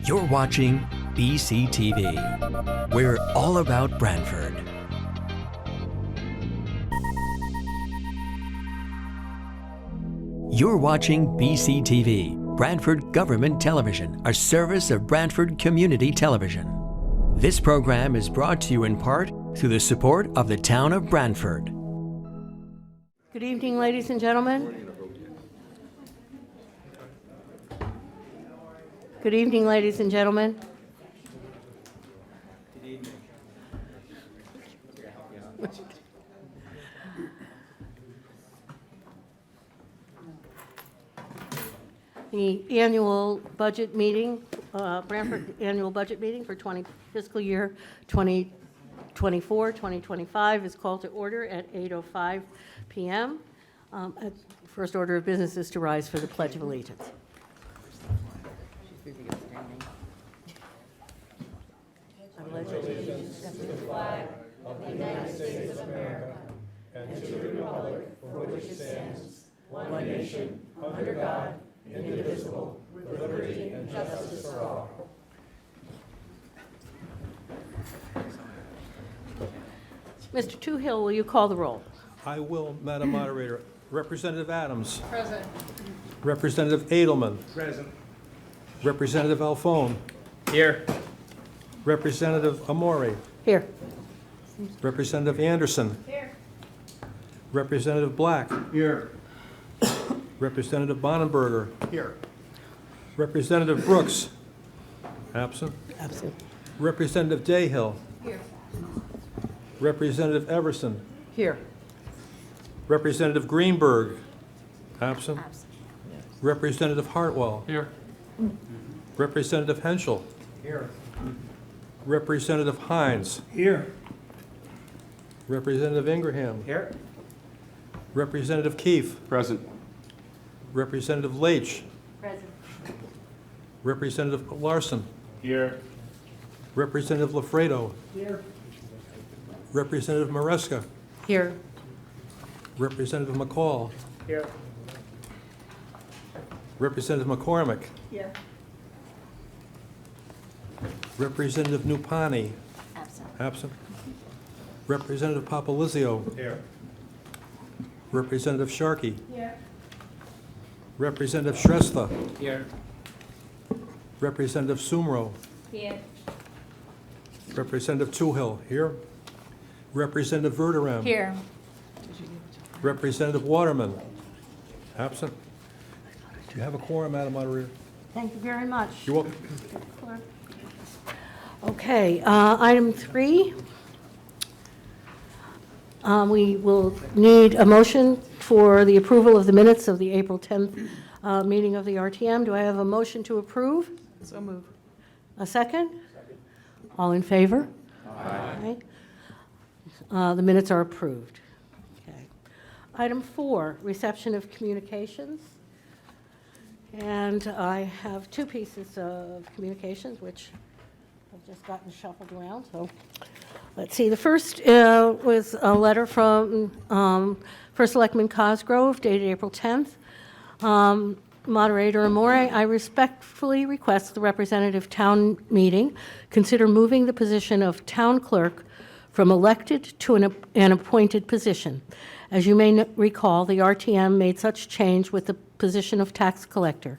You're watching BCTV. We're all about Brantford. You're watching BCTV, Brantford Government Television, a service of Brantford Community Television. This program is brought to you in part through the support of the town of Brantford. Good evening, ladies and gentlemen. Good evening, ladies and gentlemen. Good evening. The annual budget meeting, Brantford annual budget meeting for fiscal year 2024-2025 is called to order at 8:05 p.m. First order of business is to rise for the Pledge of Allegiance. I pledge allegiance to the flag of the United States of America and to the republic for which it stands, one nation, under God, indivisible, with liberty and justice for all. Mr. Toohill, will you call the roll? I will, Madam Moderator. Representative Adams. Present. Representative Edelman. Present. Representative Alphone. Here. Representative Amore. Here. Representative Anderson. Here. Representative Black. Here. Representative Bonenberger. Here. Representative Brooks. Absent. Absent. Representative Dayhill. Here. Representative Everson. Here. Representative Greenberg. Absent. Representative Hartwell. Here. Representative Henschel. Here. Representative Hines. Here. Representative Ingraham. Here. Representative Keefe. Present. Representative Leitch. Present. Representative Larson. Here. Representative Lafredo. Here. Representative Maresca. Here. Representative McCall. Here. Representative McCormick. Here. Representative Nupani. Absent. Representative Papalizio. Here. Representative Sharkey. Here. Representative Shrestha. Here. Representative Sumro. Here. Representative Toohill. Here. Representative Verderam. Here. Representative Waterman. Absent. Do you have a quorum, Madam Moderator? Thank you very much. You're welcome. Okay, item 3. We will need a motion for the approval of the minutes of the April 10th meeting of the RTM. Do I have a motion to approve? So move. A second? All in favor? Aye. The minutes are approved. Okay. Item 4, reception of communications. And I have 2 pieces of communications, which have just gotten shuffled around. So let's see. The first was a letter from First Selectman Cosgrove, dated April 10th. Moderator Amore, I respectfully request the representative town meeting consider moving the position of town clerk from elected to an appointed position. As you may recall, the RTM made such change with the position of tax collector.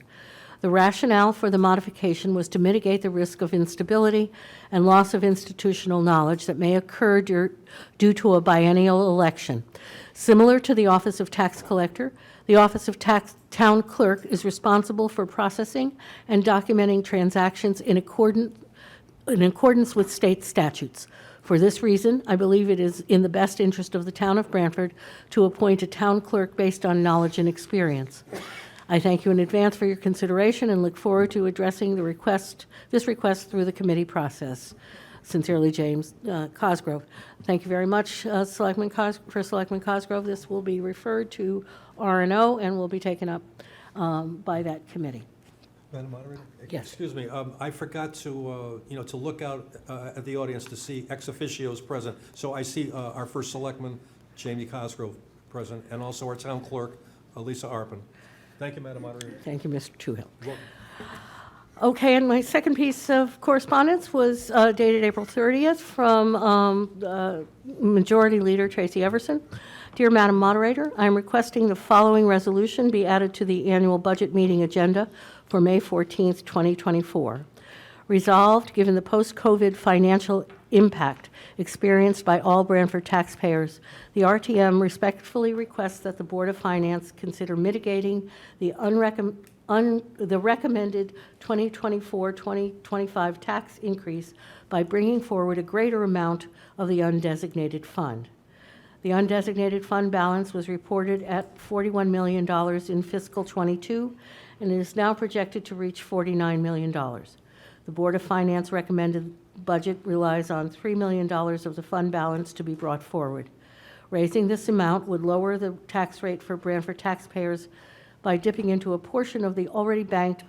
The rationale for the modification was to mitigate the risk of instability and loss of institutional knowledge that may occur due to a biennial election. Similar to the Office of Tax Collector, the Office of Town Clerk is responsible for processing and documenting transactions in accordance with state statutes. For this reason, I believe it is in the best interest of the town of Brantford to appoint a town clerk based on knowledge and experience. I thank you in advance for your consideration and look forward to addressing this request through the committee process. Sincerely, James Cosgrove. Thank you very much, First Selectman Cosgrove. This will be referred to R&O and will be taken up by that committee. Madam Moderator? Yes. Excuse me, I forgot to, to look out at the audience to see ex officios present. So I see our First Selectman, Jamie Cosgrove, present, and also our Town Clerk, Lisa Arpin. Thank you, Madam Moderator. Thank you, Mr. Toohill. You're welcome. Okay, and my second piece of correspondence was dated April 30th from Majority Leader Tracy Everson. Dear Madam Moderator, I am requesting the following resolution be added to the annual budget meeting agenda for May 14th, 2024. Resolved, given the post-COVID financial impact experienced by all Branford taxpayers, the RTM respectfully requests that the Board of Finance consider mitigating the recommended 2024-2025 tax increase by bringing forward a greater amount of the undesignated fund. The undesignated fund balance was reported at $41 million in fiscal '22 and is now projected to reach $49 million. The Board of Finance recommended budget relies on $3 million of the fund balance to be brought forward. Raising this amount would lower the tax rate for Branford taxpayers by dipping into a portion of the already banked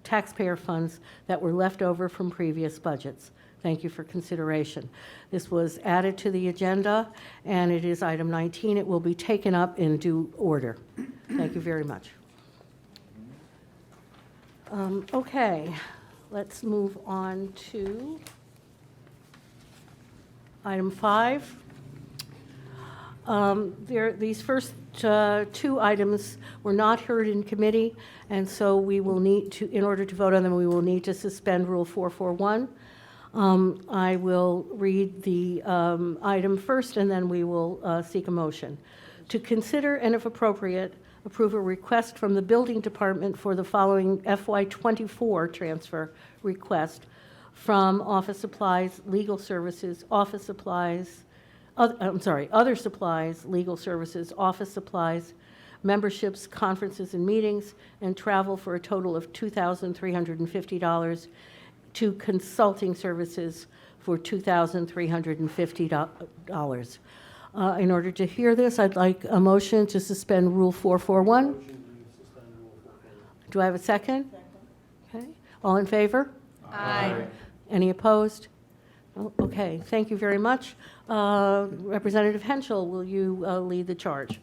taxpayer funds that were left over from previous budgets. Thank you for consideration. This was added to the agenda, and it is item 19. It will be taken up in due order. Thank you very much. Okay, let's move on to item 5. These first two items were not heard in committee, and so we will need to, in order to vote on them, we will need to suspend Rule 441. I will read the item first, and then we will seek a motion. To consider, and if appropriate, approve a request from the Building Department for the following FY24 transfer request from office supplies, legal services, office supplies, other supplies, legal services, office supplies, memberships, conferences and meetings, and travel for a total of $2,350, to consulting services for $2,350. In order to hear this, I'd like a motion to suspend Rule 441. Do I have a second? Okay. All in favor? Aye. Any opposed? Oh, okay, thank you very much. Representative Henschel, will you lead the charge?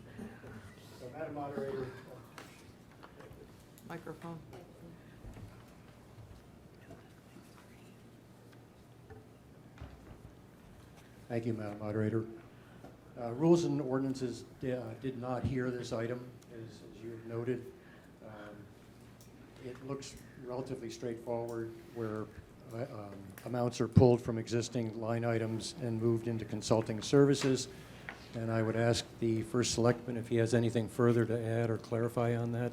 So, Madam Moderator. Microphone. Thank you, Madam Moderator. Rules and ordinances did not hear this item, as you have noted. It looks relatively straightforward, where amounts are pulled from existing line items and moved into consulting services. And I would ask the First Selectman if he has anything further to add or clarify on that.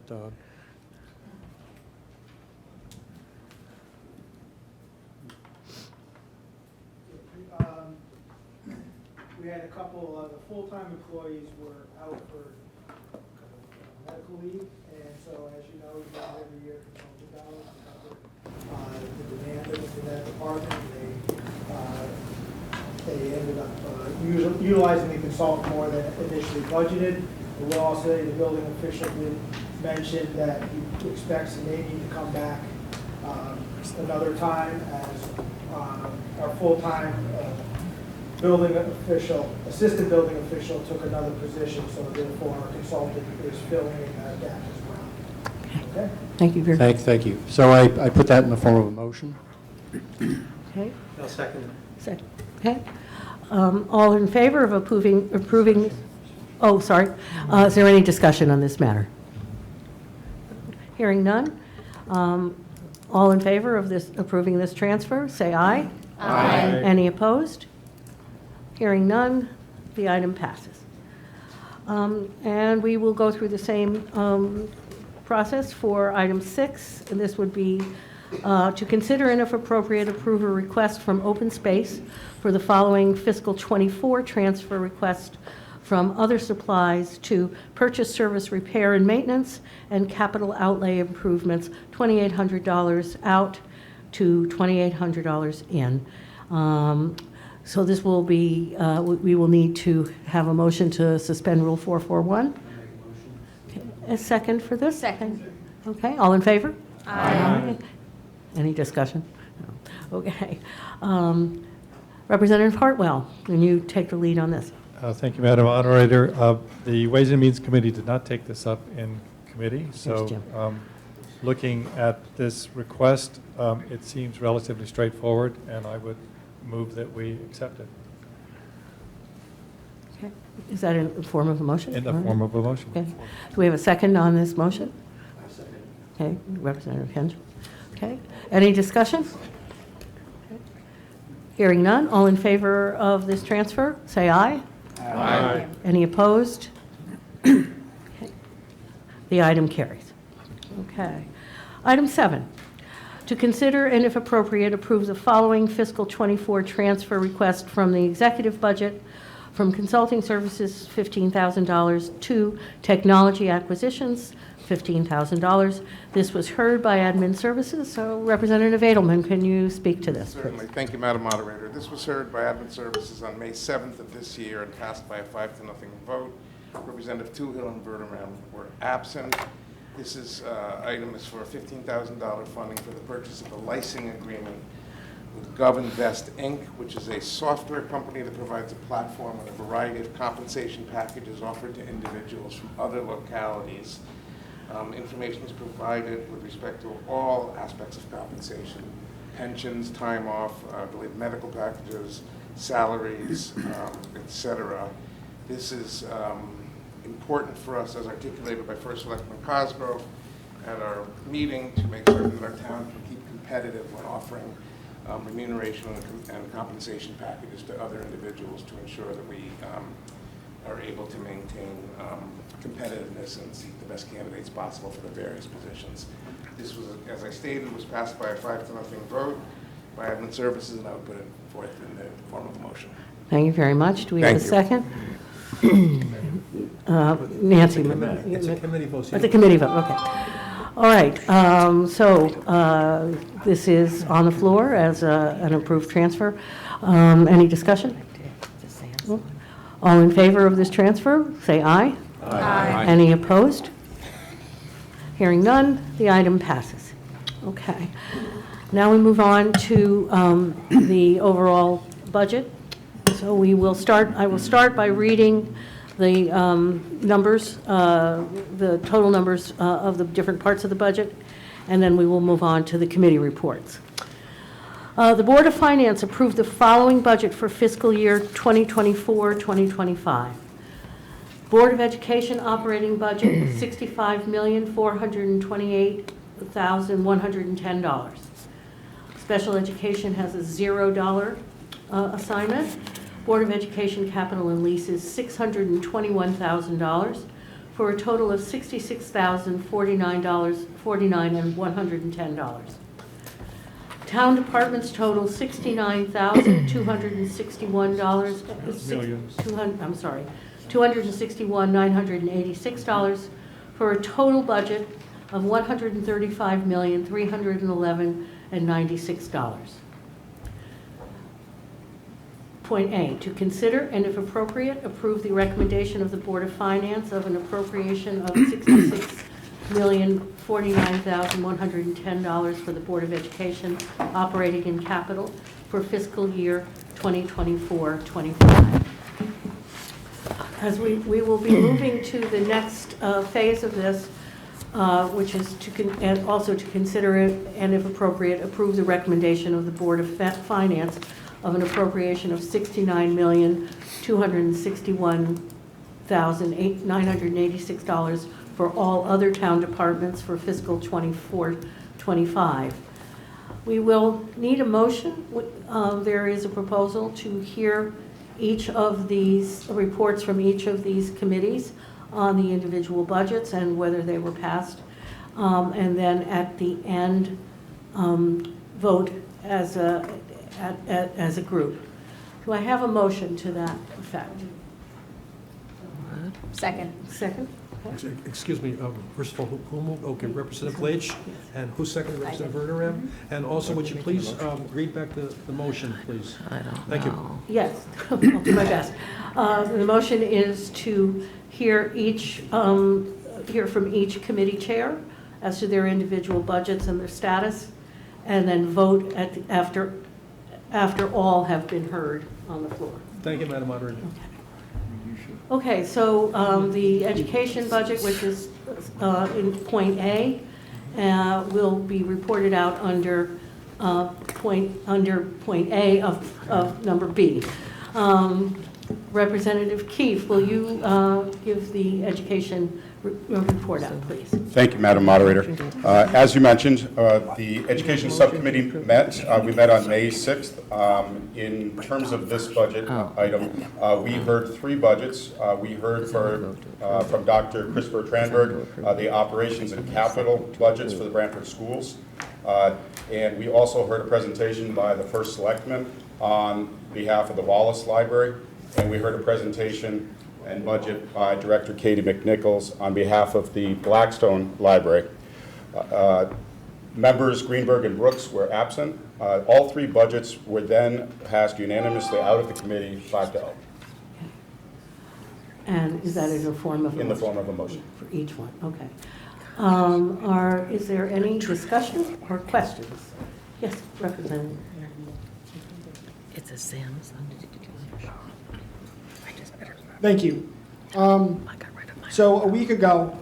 We had a couple of the full-time employees were out for medical leave, and so as you know, we have every year $1,000 to cover the demand that was in that department. They ended up utilizing the consultant more than initially budgeted. I will also say the building official did mention that he expects he may need to come back another time as our full-time building official, assistant building official took another position, so therefore our consultant is filling in that gap as well. Okay? Thank you very much. Thank you. So I put that in the form of a motion. Okay. I'll second it. Second. Okay. All in favor of approving? Oh, sorry. Is there any discussion on this matter? Hearing none. All in favor of this approving this transfer, say aye. Aye. Any opposed? Hearing none, the item passes. And we will go through the same process for item 6, and this would be to consider and if appropriate approve a request from Open Space for the following fiscal '24 transfer request from other supplies to purchase, service, repair, and maintenance, and capital outlay improvements, $2,800 out to $2,800 in. So this will be, we will need to have a motion to suspend Rule 441. Okay, a second for this? Second. Okay, all in favor? Aye. Any discussion? No. Okay. Representative Hartwell, can you take the lead on this? Thank you, Madam Moderator. The Ways and Means Committee did not take this up in committee, so Jim. looking at this request, it seems relatively straightforward, and I would move that we accept it Okay. Is that in the form of a motion? in the All right. form of a motion. Okay. Do we have a second on this motion? Okay, Representative Henge. Okay, any discussion? Okay. Hearing none, all in favor of this transfer, say aye. Aye. Any opposed? Okay. The item carries. Okay. Item 7, to consider and if appropriate, approve the following fiscal '24 transfer request from the executive budget from consulting services, $15,000, to technology acquisitions, $15,000. This was heard by Admin Services, so Representative Edelman, can you speak to this, please? Certainly. Thank you, Madam Moderator. This was heard by Admin Services on May 7th of this year and passed by a 5-0 vote. Representative Toohill and Verderame were absent. This item is for $15,000 funding for the purchase of a licensing agreement with GovInvest, Inc., which is a software company that provides a platform and a variety of compensation packages offered to individuals from other localities. Information is provided with respect to all aspects of compensation: pensions, time off, I believe medical packages, salaries, etc. This is important for us, as articulated by First Selectman Cosgrove at our meeting, to make certain that our town can keep competitive when offering remuneration and compensation packages to other individuals to ensure that we are able to maintain competitiveness and seek the best candidates possible for the various positions. This was, as I stated, was passed by a 5-0 vote by Admin Services, and I would put it forth in the form of a motion. Thank you very much. Do we have a Thank you. second? Nancy? It's a committee vote. It's a committee vote, okay. All right, this is on the floor as an approved transfer. Any discussion? All in favor of this transfer, say aye. Aye. Any opposed? Hearing none, the item passes. Okay. Now we move on to the overall budget. So I will start by reading the numbers, the total numbers of the different parts of the budget, and then we will move on to the committee reports. The Board of Finance approved the following budget for fiscal year 2024-2025. Board of Education operating budget, $65,428,110. Special Education has a $0 assignment. Board of Education capital and leases, $621,000, for a total of $66,049.110. Town departments total $261,986, for a total budget of $135,311,096. Point A, to consider and if appropriate, approve the recommendation of the Board of Finance of an appropriation of $66,049,110 for the Board of Education operating in capital for fiscal year 2024-25. As we will be moving to the next phase of this, which is and also to consider it and if appropriate, approve the recommendation of the Board of Finance of an appropriation of $69,261,986 for all other town departments for fiscal 24-25. We will need a motion. There is a proposal to hear each of these reports from each of these committees on the individual budgets and whether they were passed, and then at the end vote as a group. Do I have a motion to that effect? Second. Second? Okay. Excuse me, first of all, who moved? Okay, Representative Leitch, and who seconded? Representative Verderame? And also, would you please read back the motion, please? Thank you. Yes, I'll do my best. The motion is to hear from each committee chair as to their individual budgets and their status, and then vote after all have been heard on the floor. Thank you, Madam Moderator. Okay, so the education budget, which is in point A, will be reported out under point A of number B. Representative Keefe, will you give the education report out, please? Thank you, Madam Moderator. As you mentioned, the Education Subcommittee met. We met on May 6th. In terms of this budget item, we heard 3 budgets. We heard from Dr. Christopher Tranberg, the operations and capital budgets for the Brantford schools. And we also heard a presentation by the First Selectman on behalf of the Wallace Library. And we heard a presentation and budget by Director Katie McNichols on behalf of the Blackstone Library. Members Greenberg and Brooks were absent. All 3 budgets were then passed unanimously out of the committee 5-0. And is that in the form of a In the motion? form of a motion. For each one, okay. Is there any discussion or questions? Yes, Representative. It's a Sam's. Thank you. So a week ago,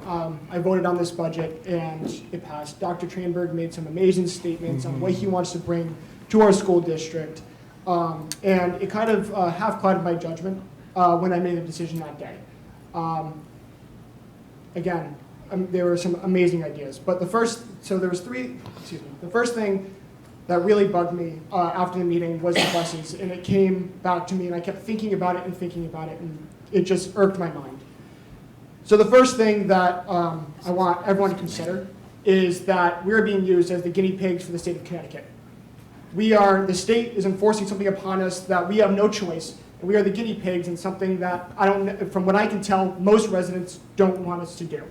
I voted on this budget and it passed. Dr. Tranberg made some amazing statements on what he wants to bring to our school district. And it kind of half clouded my judgment when I made the decision that day. Again, there were some amazing ideas. But the first thing that really bugged me after the meeting was the buses. And it came back to me and I kept thinking about it and it just irked my mind. So the first thing that I want everyone to consider is that we're being used as the guinea pigs for the state of Connecticut. The state is enforcing something upon us that we have no choice, and we are the guinea pigs in something that from what I can tell, most residents don't want us to do.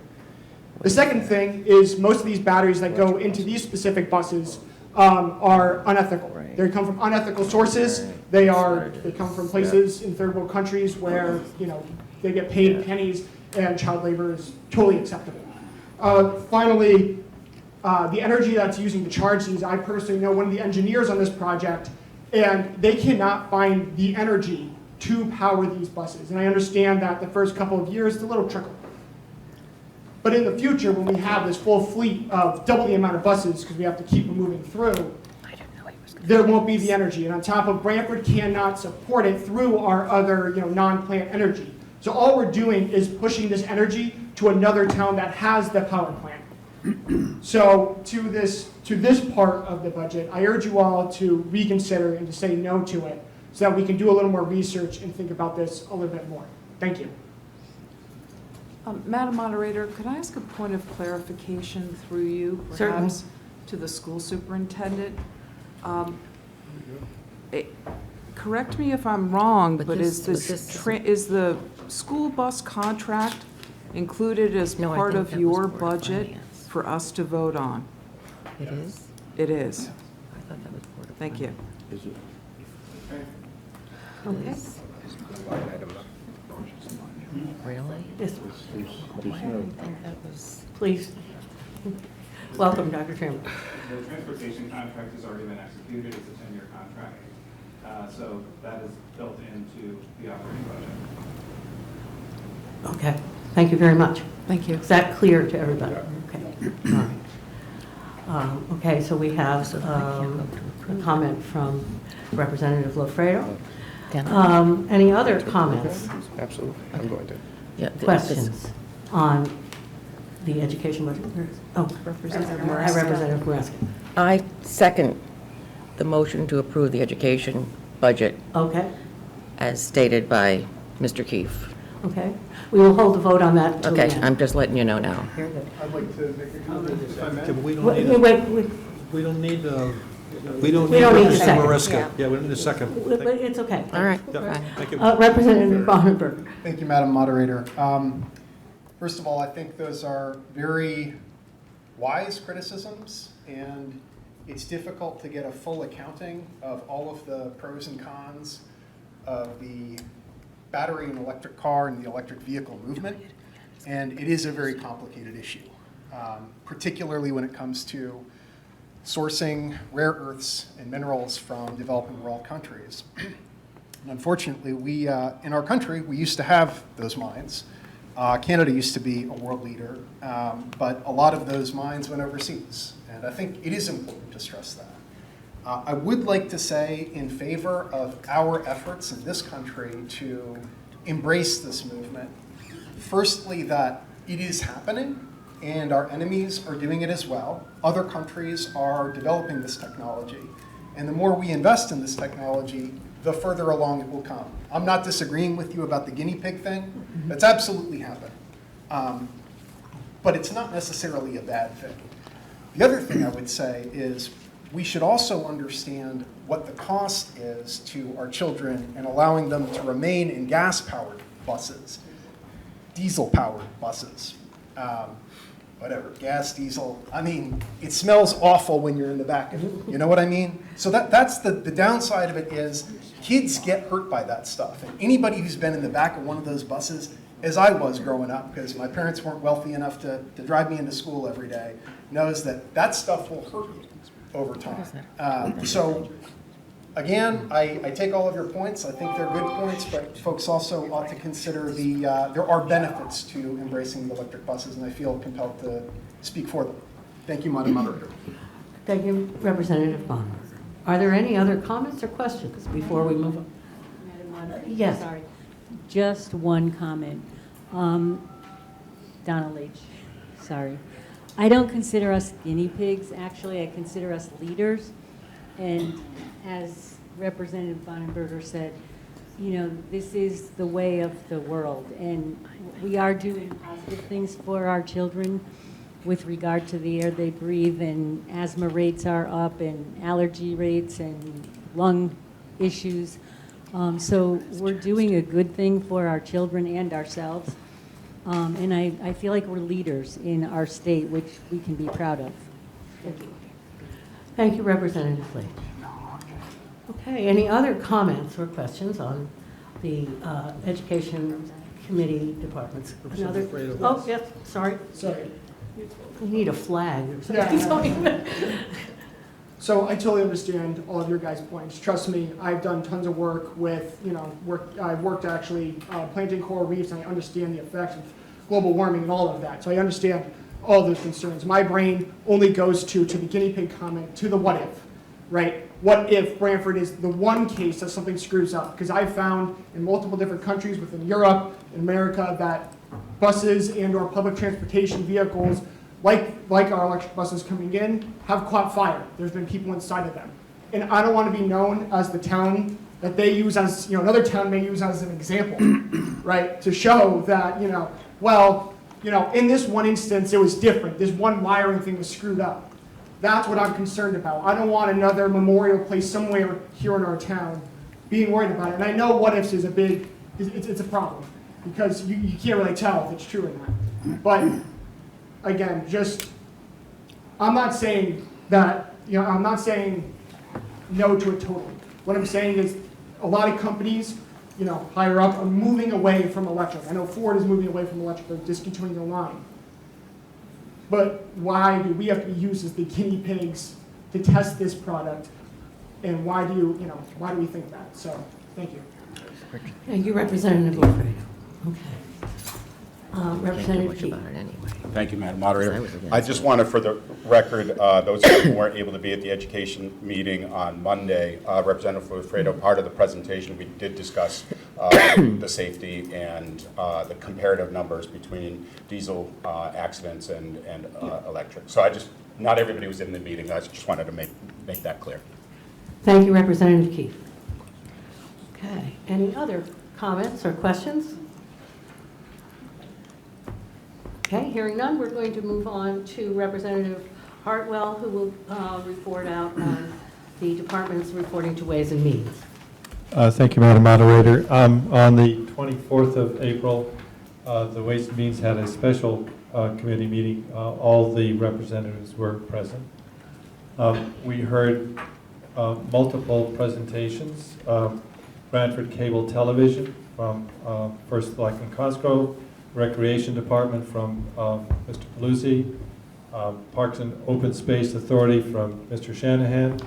The second thing is most of these batteries that go into these specific buses are unethical. They come from unethical sources. They come from places in third world countries where they get paid pennies and child labor is totally acceptable. Finally, the energy that's using to charge these, I personally know one of the engineers on this project, and they cannot find the energy to power these buses. And I understand that the first couple of years, it's a little trickle. But in the future, when we have this full fleet of double the amount of buses, because we have to keep them moving through, there won't be the energy. And on top of Brantford cannot support it through our other non-plant energy. So all we're doing is pushing this energy to another town that has the power plant. So to this part of the budget, I urge you all to reconsider and to say no to it so that we can do a little more research and think about this a little bit more. Thank you. Madam Moderator, could I ask a point of clarification through you, Certainly. perhaps, to the school superintendent? Correct me if I'm wrong, but is the school bus contract included as No, I part think of that was your Board of budget Finance. for us to vote on? It is? It is. I thought that was Board of Thank you. Okay. Really? Yes, Why do I think that was? please. Welcome, Dr. Tranberg. The transportation contract has already been executed. It's a 10-year contract. So that is built into the operating budget. Okay, thank you very much. Thank you. Is that clear to everybody? Okay, all right. Okay, so we have a comment from Representative Lofredo. Any other comments, Absolutely. I'm going to. Yeah, questions on the education budget? Oh, Representative Representative Maresca. I second the motion to approve the education budget Okay, as stated by Mr. Keefe. okay. We will hold the vote on that till the Okay, end. I'm just letting you know now. Very good. I'd like to make a comment, if I may. We Wait, don't wait, need, we don't need We don't need a Mr. second. Maresca. Yeah, we don't need a second. wait, it's okay. All right. Yeah, thank you. Representative Bonenberg. Thank you, Madam Moderator. First of all, I think those are very wise criticisms, and it's difficult to get a full accounting of all of the pros and cons of the battery and electric car and the electric vehicle movement, and it is a very complicated issue, particularly when it comes to sourcing rare earths and minerals from developing world countries. And unfortunately, in our country, we used to have those mines, Canada used to be a world leader, but a lot of those mines went overseas. And I think it is important to stress that. I would like to say in favor of our efforts in this country to embrace this movement. Firstly, that it is happening, and our enemies are doing it as well. Other countries are developing this technology. And the more we invest in this technology, the further along it will come. I'm not disagreeing with you about the guinea pig thing. That's absolutely happening. But it's not necessarily a bad thing. The other thing I would say is we should also understand what the cost is to our children and allowing them to remain in gas-powered buses, diesel-powered buses, whatever, gas, diesel. I mean, it smells awful when you're in the back of it. You know what I mean? So that's the downside of it is kids get hurt by that stuff. And anybody who's been in the back of one of those buses, as I was growing up, because my parents weren't wealthy enough to drive me into school every day, knows that that stuff will hurt you over time. So again, I take all of your points. I think they're good points, but folks also ought to consider there are benefits to embracing the electric buses, and I feel compelled to speak for them. Thank you, Madam Moderator. Thank you, Representative Bonner. Are there any other comments or questions before we move on? Madam Moderator? Yes. Sorry. Just one comment. Donald H. Sorry. I don't consider us guinea pigs. Actually, I consider us leaders. And as Representative Bonenberger said, you know, this is the way of the world. And we are doing positive things for our children with regard to the air they breathe, and asthma rates are up, and allergy rates, and lung issues. So we're doing a good thing for our children and ourselves. And I feel like we're leaders in our state, which we can be proud of. Thank you. Thank you, Representative Leach. Okay, any other comments or questions on the Education Committee departments? Another? Oh, yes, sorry. Sorry. We need a flag or something. Yeah. So I totally understand all of your guys' points. Trust me, I've done tons of work with, I've worked actually planting coral reefs, and I understand the effects of global warming and all of that. So I understand all those concerns. My brain only goes to the guinea pig comment, to the what if, right? What if Brantford is the one case that something screws up? Because I've found in multiple different countries within Europe and America that buses and or public transportation vehicles like our electric buses coming in, have caught fire. There's been people inside of them. And I don't want to be known as the town that they use as, another town may use as an example, right? To show that, in this one instance, it was different. This one wiring thing was screwed up. That's what I'm concerned about. I don't want another memorial place somewhere here in our town being worried about it. And I know what ifs is it's a problem, because you can't really tell if it's true or not. But again, I'm not saying that, I'm not saying no to it totally. What I'm saying is a lot of companies, higher up are moving away from electric. I know Ford is moving away from electric, they're discontinuing the line. But why do we have to be used as the guinea pigs to test this product? And why do we think that? So, thank you. Thank you, Representative Lafredo. Okay. Representative Key. Thank you, Madam Moderator. I just wanted, for the record, those who weren't able to be at the education meeting on Monday, Representative Lafredo, part of the presentation, we did discuss the safety and the comparative numbers between diesel accidents and electric. So not everybody was in the meeting. I just wanted to make that clear. Thank you, Representative Keith. Okay. Any other comments or questions? Okay, hearing none, we're going to move on to Representative Hartwell, who will report out on the department's reporting to Ways and Means. Thank you, Madam Moderator. On the 24th of April, the Ways and Means had a special committee meeting. All the representatives were present. We heard multiple presentations. Brantford Cable Television from First Selectman Cosgrove, Recreation Department from Mr. Paluzzi, Parks and Open Space Authority from Mr. Shanahan.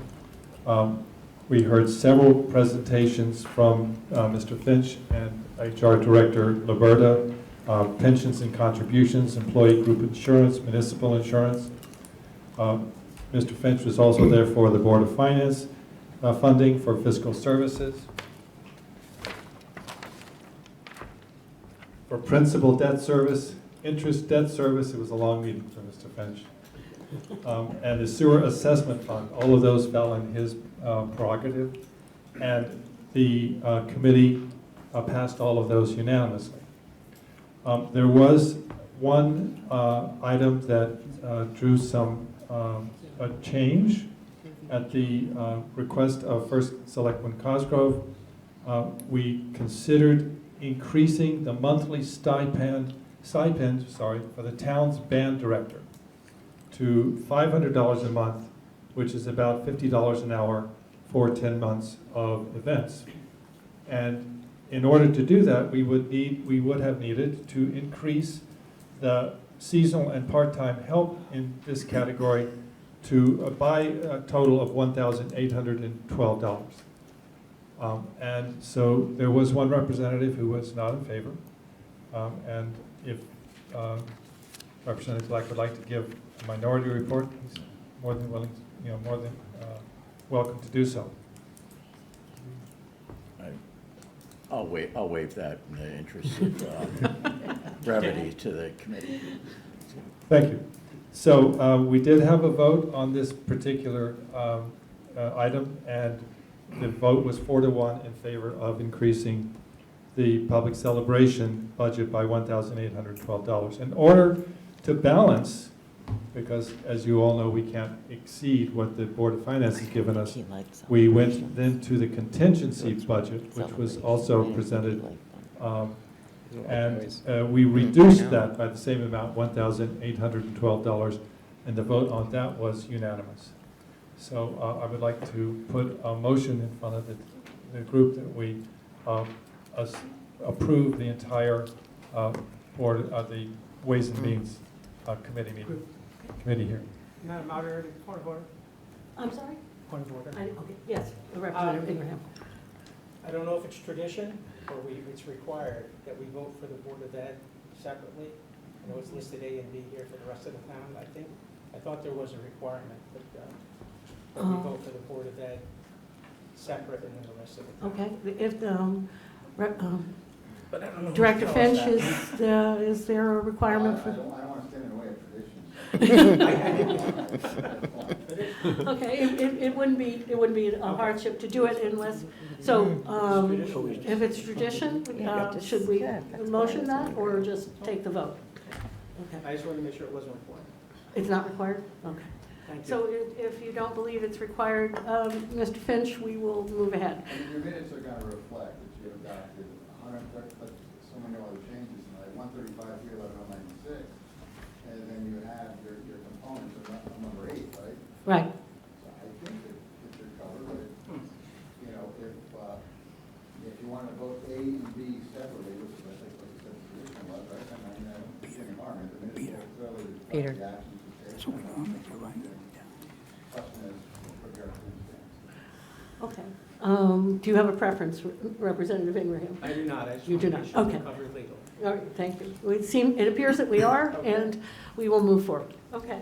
We heard several presentations from Mr. Finch and HR Director Liberta. pensions and contributions, employee group insurance, municipal insurance. Mr. Finch was also there for the Board of Finance funding for fiscal services. For principal debt service, interest debt service, it was a long meeting for Mr. Finch. And the sewer assessment fund, all of those fell in his prerogative. And the committee passed all of those unanimously. There was one item that drew some a change at the request of First Selectman Cosgrove. We considered increasing the monthly stipend for the town's band director to $500 a month, which is about $50 an hour for 10 months of events. And in order to do that, we would have needed to increase the seasonal and part-time help in this category to by a total of $1,812. And so there was one representative who was not in favor. And if Representative Black would like to give a minority report, he's more than willing, more than welcome to do so. I'll waive that in the interest of brevity to the committee. Thank you. So we did have a vote on this particular item, and the vote was 4-1 in favor of increasing the public celebration budget by $1,812. In order to balance, because as you all know, we can't exceed what the Board of Finance has given us, we went then to the contingency budget, which was also presented, and we reduced that by the same amount, $1,812, and the vote on that was unanimous. So I would like to put a motion in front of the group that we approve the entire board of the Ways and Means committee here. Madam Moderator, point of order. I'm sorry? Point of order. Okay, yes, Representative Ingraham. I don't know if it's tradition or it's required that we vote for the Board of Ed separately. I know it's listed A and B here for the rest of the town, I thought there was a requirement that we vote for the Board of Ed separate and then the rest of the town. Okay, if But I don't know Director who tells Finch, that. is there a requirement for? I don't want to stand in the way of traditions. Okay, it wouldn't be a hardship to do it unless, so, if it's tradition, should we motion that or just take the vote? Okay, I just wanted to make sure it wasn't required. it's not required? Okay. Thank you. So if you don't believe it's required, Mr. Finch, we will move ahead. And your minutes are going to reflect that you adopted 130, so many other changes, like 135, 311, 96, and then you have your components of number 8, right? Right. So I think that you're covered, but if you want to vote A and B separately, which is I think what you said the tradition was, right? I mean, I don't see any harm in it. The minutes will clearly reflect Peter. the actions you take. So we want to make it right. Question is, prepare to understand. Okay. Do you have a preference, Representative Ingraham? I do not. I just You do want to not. make sure Okay. we're covered legally. All right, thank you. It appears that we are, and we will move forward. Okay.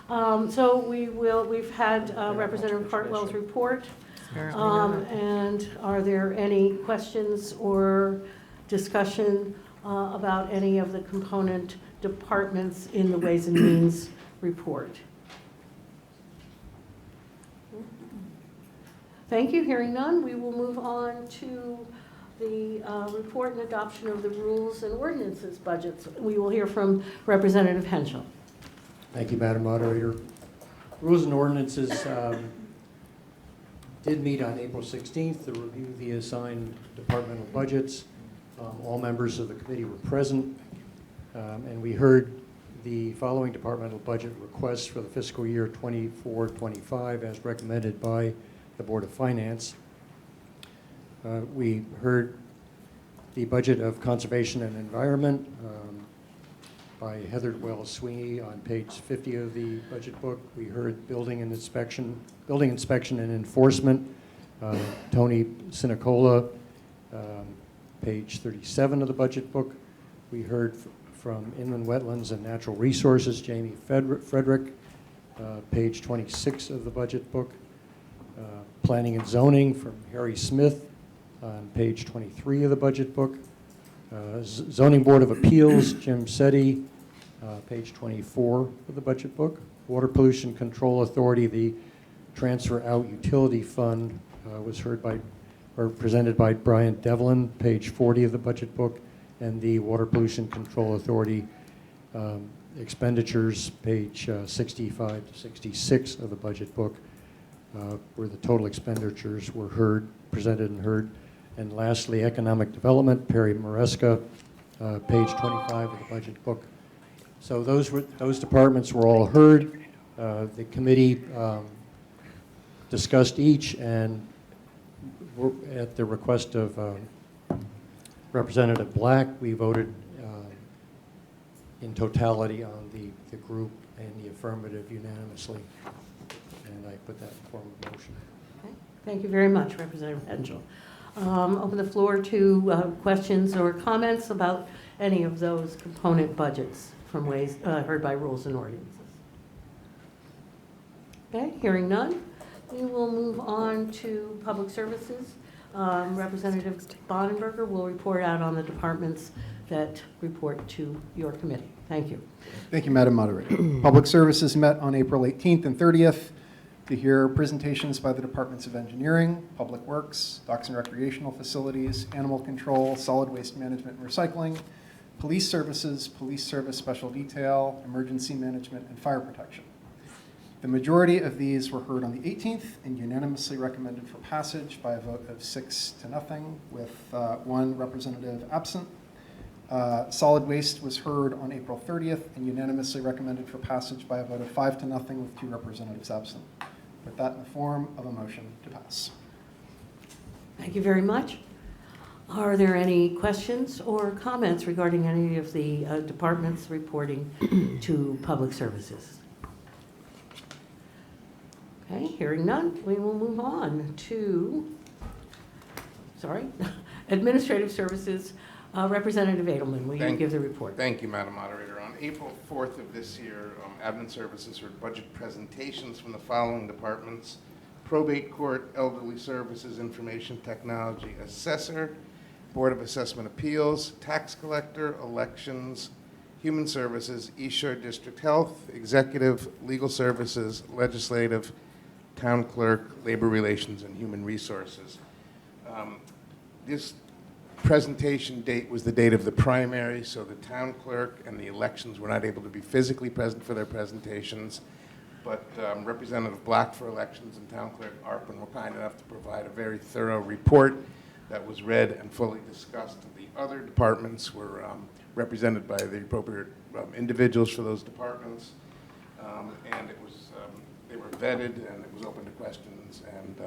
So we've had Representative Cartwell's report. And are there any questions or discussion about any of the component departments in the Ways and Means report? Thank you. Hearing none, we will move on to the report and adoption of the rules and ordinances budgets. We will hear from Representative Henschel. Thank you, Madam Moderator. Rules and ordinances did meet on April 16th to review the assigned departmental budgets. All members of the committee were present, and we heard the following departmental budget requests for the fiscal year 24-25 as recommended by the Board of Finance. We heard the budget of Conservation and Environment by Heather Wells Sweeney on page 50 of the budget book. We heard Building Inspection and Enforcement, Tony Sinicola, page 37 of the budget book. We heard from Inland Wetlands and Natural Resources, Jamie Frederick, page 26 of the budget book. Planning and Zoning from Harry Smith on page 23 of the budget book. Zoning Board of Appeals, Jim Setti, page 24 of the budget book. Water Pollution Control Authority, the transfer out utility fund was presented by Brian Devlin, page 40 of the budget book, and the Water Pollution Control Authority expenditures, page 65 to 66 of the budget book, where the total expenditures were presented and heard. And lastly, Economic Development, Perry Maresca, page 25 of the budget book. So those departments were all heard. The committee discussed each, and at the request of Representative Black, we voted in totality on the group and the affirmative unanimously. And I put that in form of motion. Okay. Thank you very much, Representative Angel. Open the floor to questions or comments about any of those component budgets from ways heard by Rules and Ordinances. Okay, hearing none, we will move on to Public Services. Representative Bonenberger will report out on the departments that report to your committee. Thank you. Thank you, Madam Moderator. Public Services met on April 18th and 30th to hear presentations by the Departments of Engineering, Public Works, Docks and Recreational Facilities, Animal Control, Solid Waste Management and Recycling, Police Services, Police Service Special Detail, Emergency Management, and Fire Protection. The majority of these were heard on the 18th and unanimously recommended for passage by a vote of 6-0, with one representative absent. Solid Waste was heard on April 30th and unanimously recommended for passage by a vote of 5-0, with 2 representatives absent. Put that in the form of a motion to pass. Thank you very much. Are there any questions or comments regarding any of the departments reporting to Public Services? Okay, hearing none, we will move on to, Administrative Services. Representative Edelman, will you give the report? Thank you, Madam Moderator. On April 4th of this year, Admin Services heard budget presentations from the following departments: Probate Court, Elderly Services, Information Technology, Assessor, Board of Assessment Appeals, Tax Collector, Elections, Human Services, East Shore District Health, Executive, Legal Services, Legislative, Town Clerk, Labor Relations, and Human Resources. This presentation date was the date of the primary, so the town clerk and the elections were not able to be physically present for their presentations, but Representative Black for elections and town clerk Arpin were kind enough to provide a very thorough report that was read and fully discussed. The other departments were represented by the appropriate individuals for those departments, and it was they were vetted and it was open to questions, and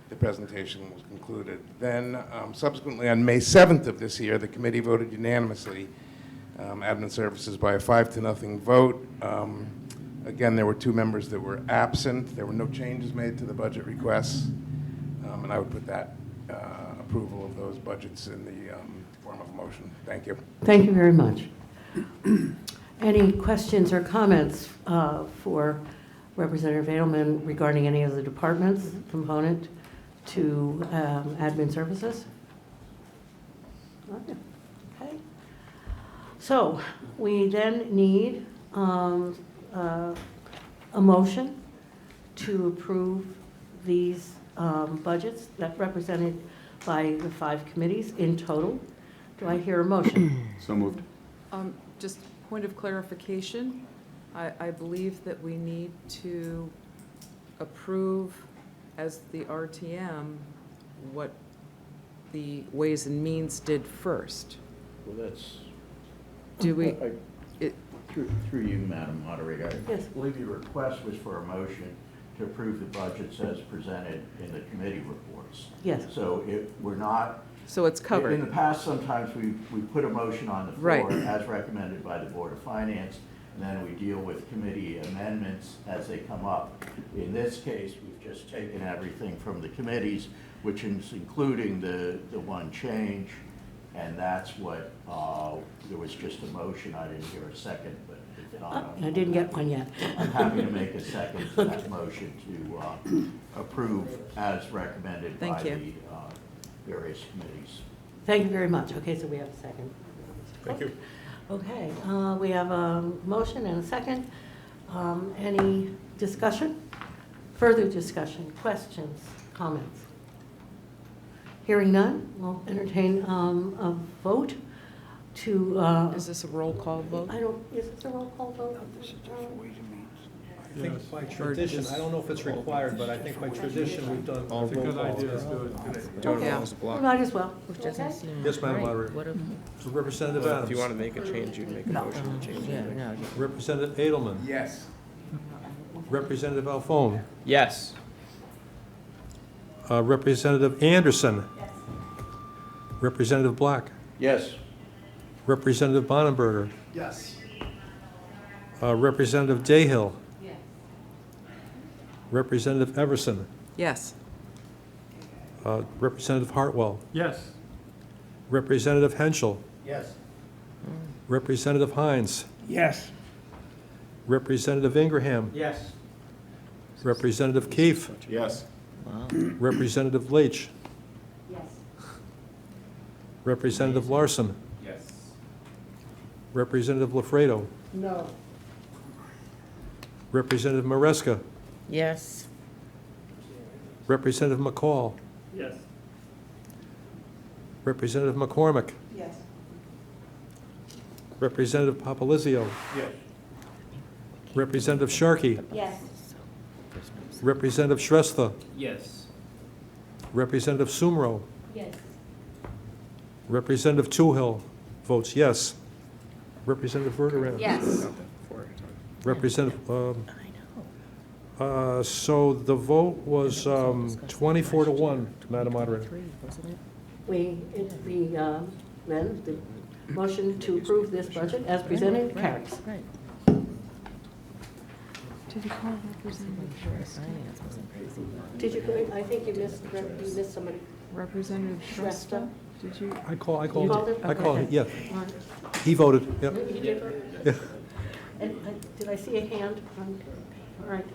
the presentation was concluded. Then, subsequently, on May 7th of this year, the committee voted unanimously, Admin Services, by a 5-0 vote. Again, there were 2 members that were absent. There were no changes made to the budget requests, and I would put that approval of those budgets in the form of a motion. Thank you. Thank you very much. Any questions or comments for Representative Edelman regarding any of the departments component to Admin Services? Okay. So we then need a motion to approve these budgets that represented by the 5 committees in total. Do I hear a motion? So moved. Just point of clarification, I believe that we need to approve as the RTM what the Ways and Means did first. Well, that's... Do we... Through you, Madam Moderator. Yes. I believe your request was for a motion to approve the budgets as presented in the committee reports. Yes. So we're not... So it's covered. In the past, sometimes we put a motion on the floor as recommended by the Board of Finance, and then we deal with committee amendments as they come up. In this case, we've just taken everything from the committees, which is including the one change, And that's what, there was just a motion, I didn't hear a second, but if not, I didn't get one yet. I'm happy to make a second to that motion to approve as recommended by Thank the you. various committees. Thank you very much. Okay, so we have a second. Thank you. Okay, we have a motion and a second. Any discussion? Further discussion, questions, comments? Hearing none, we'll entertain a vote to... Is this a roll call vote? Is this a roll call vote? I think by tradition, I don't know if it's required, but I think by tradition, we've done. It's a good idea, let's do it. Yeah. We might as well. Doesn't Okay. seem Yes, Madam right. Moderator. What if- So Representative Adams. If you want to make a change, you'd make a motion to change Yeah, it. no. Representative Edelman. Yes. Representative Alphone. Yes. Representative Anderson. Representative Black. Yes. Representative Bonenberger. Yes. Representative Dayhill. Representative Everson. Yes. Representative Hartwell. Yes. Representative Henschel. Yes. Representative Hines. Yes. Representative Ingraham. Yes. Representative Keefe. Yes. Representative Leach. Yes. Representative Larson. Yes. Representative Lafredo. No. Representative Maresca. Yes. Representative McCall. Yes. Representative McCormick. Yes. Representative Papalizio. Yes. Representative Sharkey. Yes. Representative Shrestha. Yes. Representative Sumro. Yes. Representative Toohill votes yes. Representative Verderame. Yes. Representative, so the vote was 24 to 1, Madam Moderator. Then the motion to approve this budget as presented carries. Right. Did you call Representative Finance wasn't crazy. Did you, I think you missed somebody. Representative Shrestha? Did you? I called called him? I called, Okay. yeah. All right. He voted, yeah. You did vote? Yeah. And did I see a hand? All right.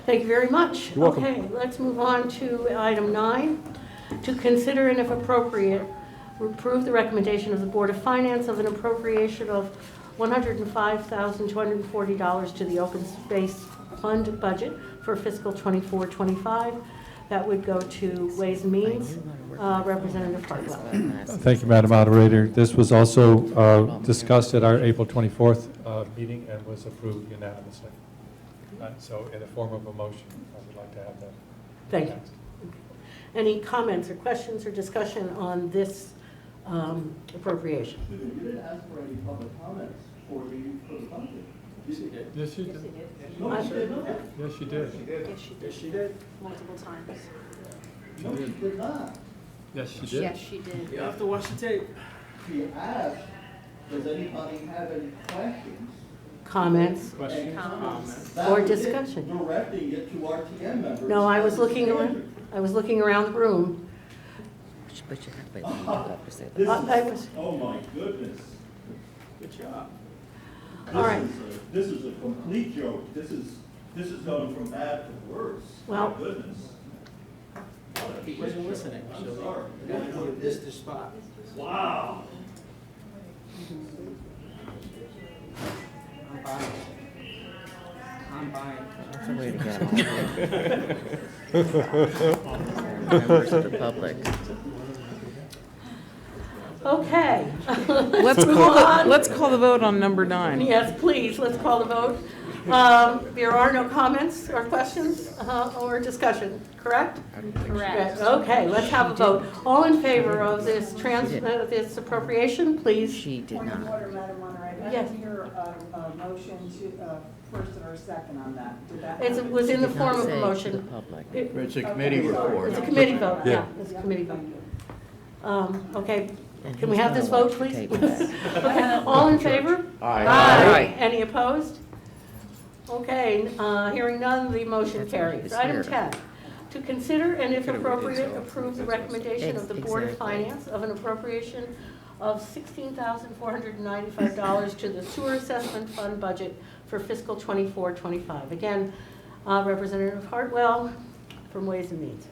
Thank you very much. You're welcome. Okay, let's move on to item 9. To consider and if appropriate, approve the recommendation of the Board of Finance of an appropriation of $105,240 to the Open Space Fund budget for fiscal 24-25. That would go to Ways and Means. Representative Hartwell. Thank you, Madam Moderator. This was also discussed at our April 24th meeting and was approved unanimously. So in the form of a motion, I would like to have that. Thank you. Any comments or questions or discussion on this appropriation? You didn't ask for any public comments for the budget. Yes, you did. No, you did not. Yes, you did. Yes, she did. Multiple times. No, she did not. Yes, you did. Yes, she did. You have to watch the tape. She asked, does anybody have any questions? Comments Question. That or was it, discussion? directing it to RTM members. No, I was looking around the room. But you have to up to say that. This I was- is, oh my goodness. Good job. All right. This is a complete joke. This is going from bad to worse. Well- My goodness. He wasn't listening, so Sorry. you missed the spot. Wow. I'm buying. That's a way to get members of the public. Okay. Let's move call on. let's call the vote on number 9. Yes, please, let's call the vote. There are no comments or questions or discussion, correct? Correct. Okay, let's have a vote. All in favor of this this appropriation, please? She did Point of not. order, Madam Moderator. I Yes. didn't hear a motion to, first or second on that. Did that It happen? was in the Did form not of a say to the motion. public. It's a committee report. It's a committee vote, Yeah. yeah, it's a committee vote. Okay, And can we he's have this gonna vote, watch the please? tape. Okay, all in favor? Aye. Any opposed? Okay, hearing none, the motion That's why he carries. was Item here. 10, to consider and if Could've waited appropriate, till- approve the recommendation of the Board of Exactly. Finance of an appropriation of $16,495 to the Sewer Assessment Fund budget for fiscal 24-25. Again, Representative Hartwell from Ways and Means.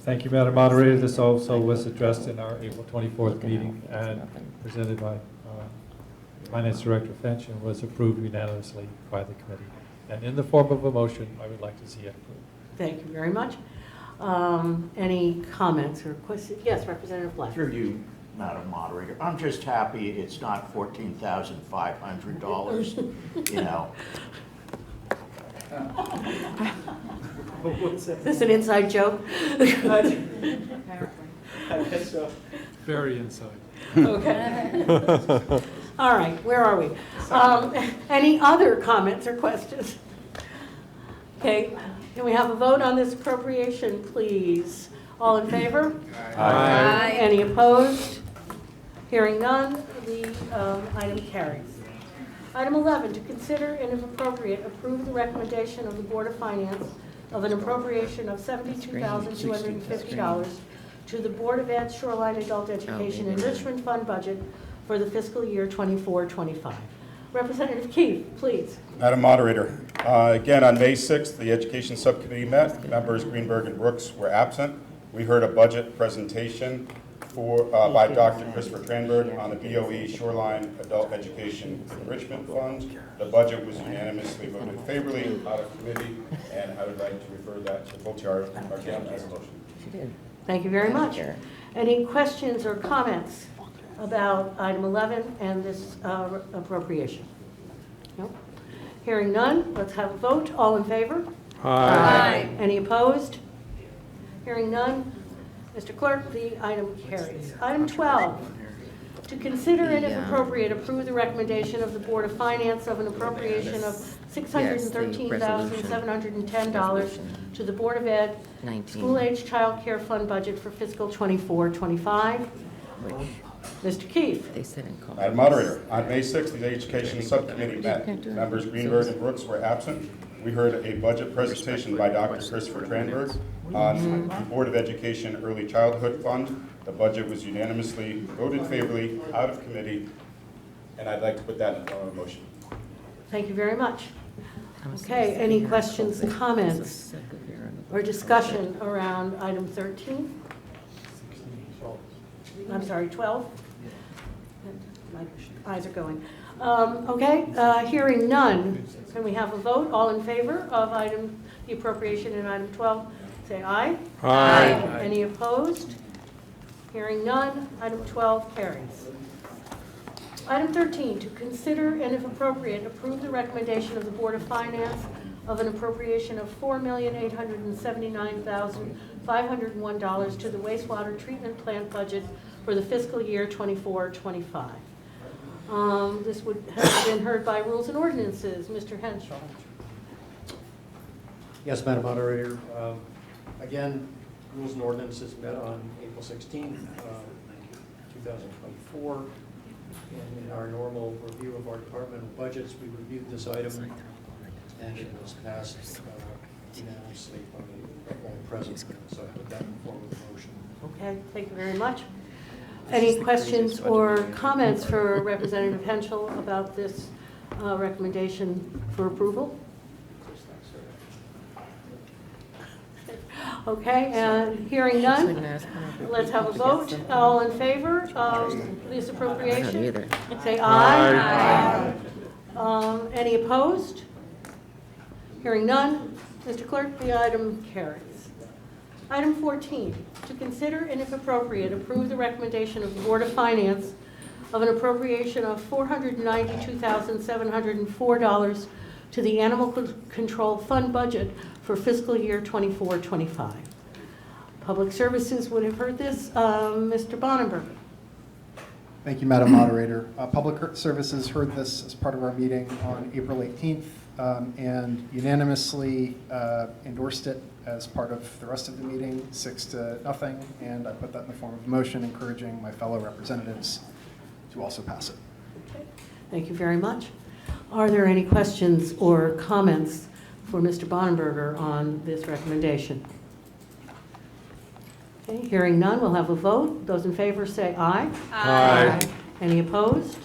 Thank you, Madam Moderator. This also was addressed in our April 24th meeting and presented by Finance Director Finch and was approved unanimously by the committee. And in the form of a motion, I would like to see it approved. Thank you very much. Any comments or questions? Yes, Representative Black. Through you, Madam Moderator, I'm just happy it's not $14,500, you know. Is this an inside joke? I guess so. Very inside. Okay. All right, where are we? Any other comments or questions? Okay, can we have a vote on this appropriation, please? All in favor? Aye. Any opposed? Hearing none, the item carries. Item 11, to consider and if appropriate, approve the recommendation of the Board of Finance of an appropriation of $72,250 to the Board of Ed Shoreline Adult Education Enrichment Fund budget for the fiscal year 24-25. Representative Keith, please. Madam Moderator, again, on May 6th, the Education Subcommittee met. Members Greenberg and Brooks were absent. We heard a budget presentation by Dr. Christopher Tranberg on the BOE Shoreline Adult Education Enrichment Fund. The budget was unanimously voted favorably out of committee, and I would like to refer that to vote to our council as a motion. Thank you very much. Any questions or comments about item 11 and this appropriation? No? Hearing none, let's have a vote. All in favor? Aye. Any opposed? Hearing none. Mr. Clerk, the item carries. Item 12, to consider and if appropriate, approve the recommendation of the Board of Finance of an appropriation of $613,710 to the Board of Ed School-Age Child Care Fund budget for fiscal 24-25. Mr. Keefe. Madam Moderator, on May 6th, the Education Subcommittee met. Members Greenberg and Brooks were absent. We heard a budget presentation by Dr. Christopher Tranberg on the Board of Education Early Childhood Fund. The budget was unanimously voted favorably out of committee, and I'd like to put that in the form of a motion. Thank you very much. Okay, any questions, comments, or discussion around item 13? I'm sorry, 12? My eyes are going. Okay, hearing none, can we have a vote? All in favor of the appropriation in item 12, say aye. Aye. Any opposed? Hearing none, item 12 carries. Item 13, to consider and if appropriate, approve the recommendation of the Board of Finance of an appropriation of $4,879,501 to the wastewater treatment plant budget for the fiscal year 24-25. This would have been heard by Rules and Ordinances. Mr. Henschel. Yes, Madam Moderator. Again, Rules and Ordinances met on April 16th, 2024. And in our normal review of our departmental budgets, we reviewed this item, and it was passed unanimously by all present. So I put that in the form of a motion. Okay, thank you very much. Any questions or comments for Representative Henschel about this recommendation for approval? Okay, and hearing none, let's have a vote. All in favor of this appropriation? Say aye. Any opposed? Hearing none, Mr. Clerk, the item carries. Item 14, to consider and if appropriate, approve the recommendation of the Board of Finance of an appropriation of $492,704 to the Animal Control Fund budget for fiscal year 24-25. Public Services would have heard this. Mr. Bonenberg. Thank you, Madam Moderator. Public Services heard this as part of our meeting on April 18th and unanimously endorsed it as part of the rest of the meeting, 6-0, and I put that in the form of a motion encouraging my fellow representatives to also pass it. Okay. Thank you very much. Are there any questions or comments for Mr. Bonenberger on this recommendation? Okay, hearing none, we'll have a vote. Those in favor say aye. Aye. Any opposed?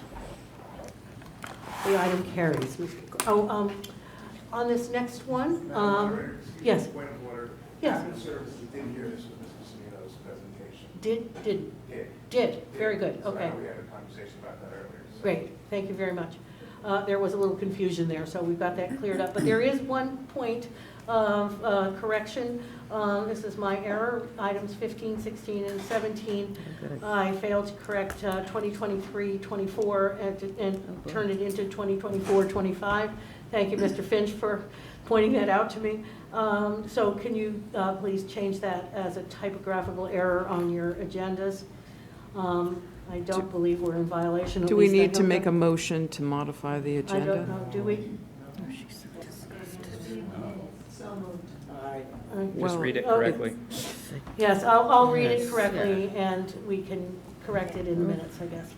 The item carries. Oh, on this next one, yes. Point of order. Yes. Admin Services didn't hear this with Mr. Semino's presentation. Did, very good, okay. So we had a conversation about that earlier. so- Great, thank you very much. There was a little confusion there, so we've got that cleared up. But there is one point of correction. This is my error, items 15, 16, and 17. I failed to correct 2023-24 and turn it into 2024-25. Thank you, Mr. Finch, for pointing that out to me. So can you please change that as a typographical error on your agendas? I don't believe we're in violation. Do we need to make a motion to modify the I agenda? don't know, do we? Just read it Well, correctly. Yes, I'll read it correctly, and we can correct it in the minutes, I guess.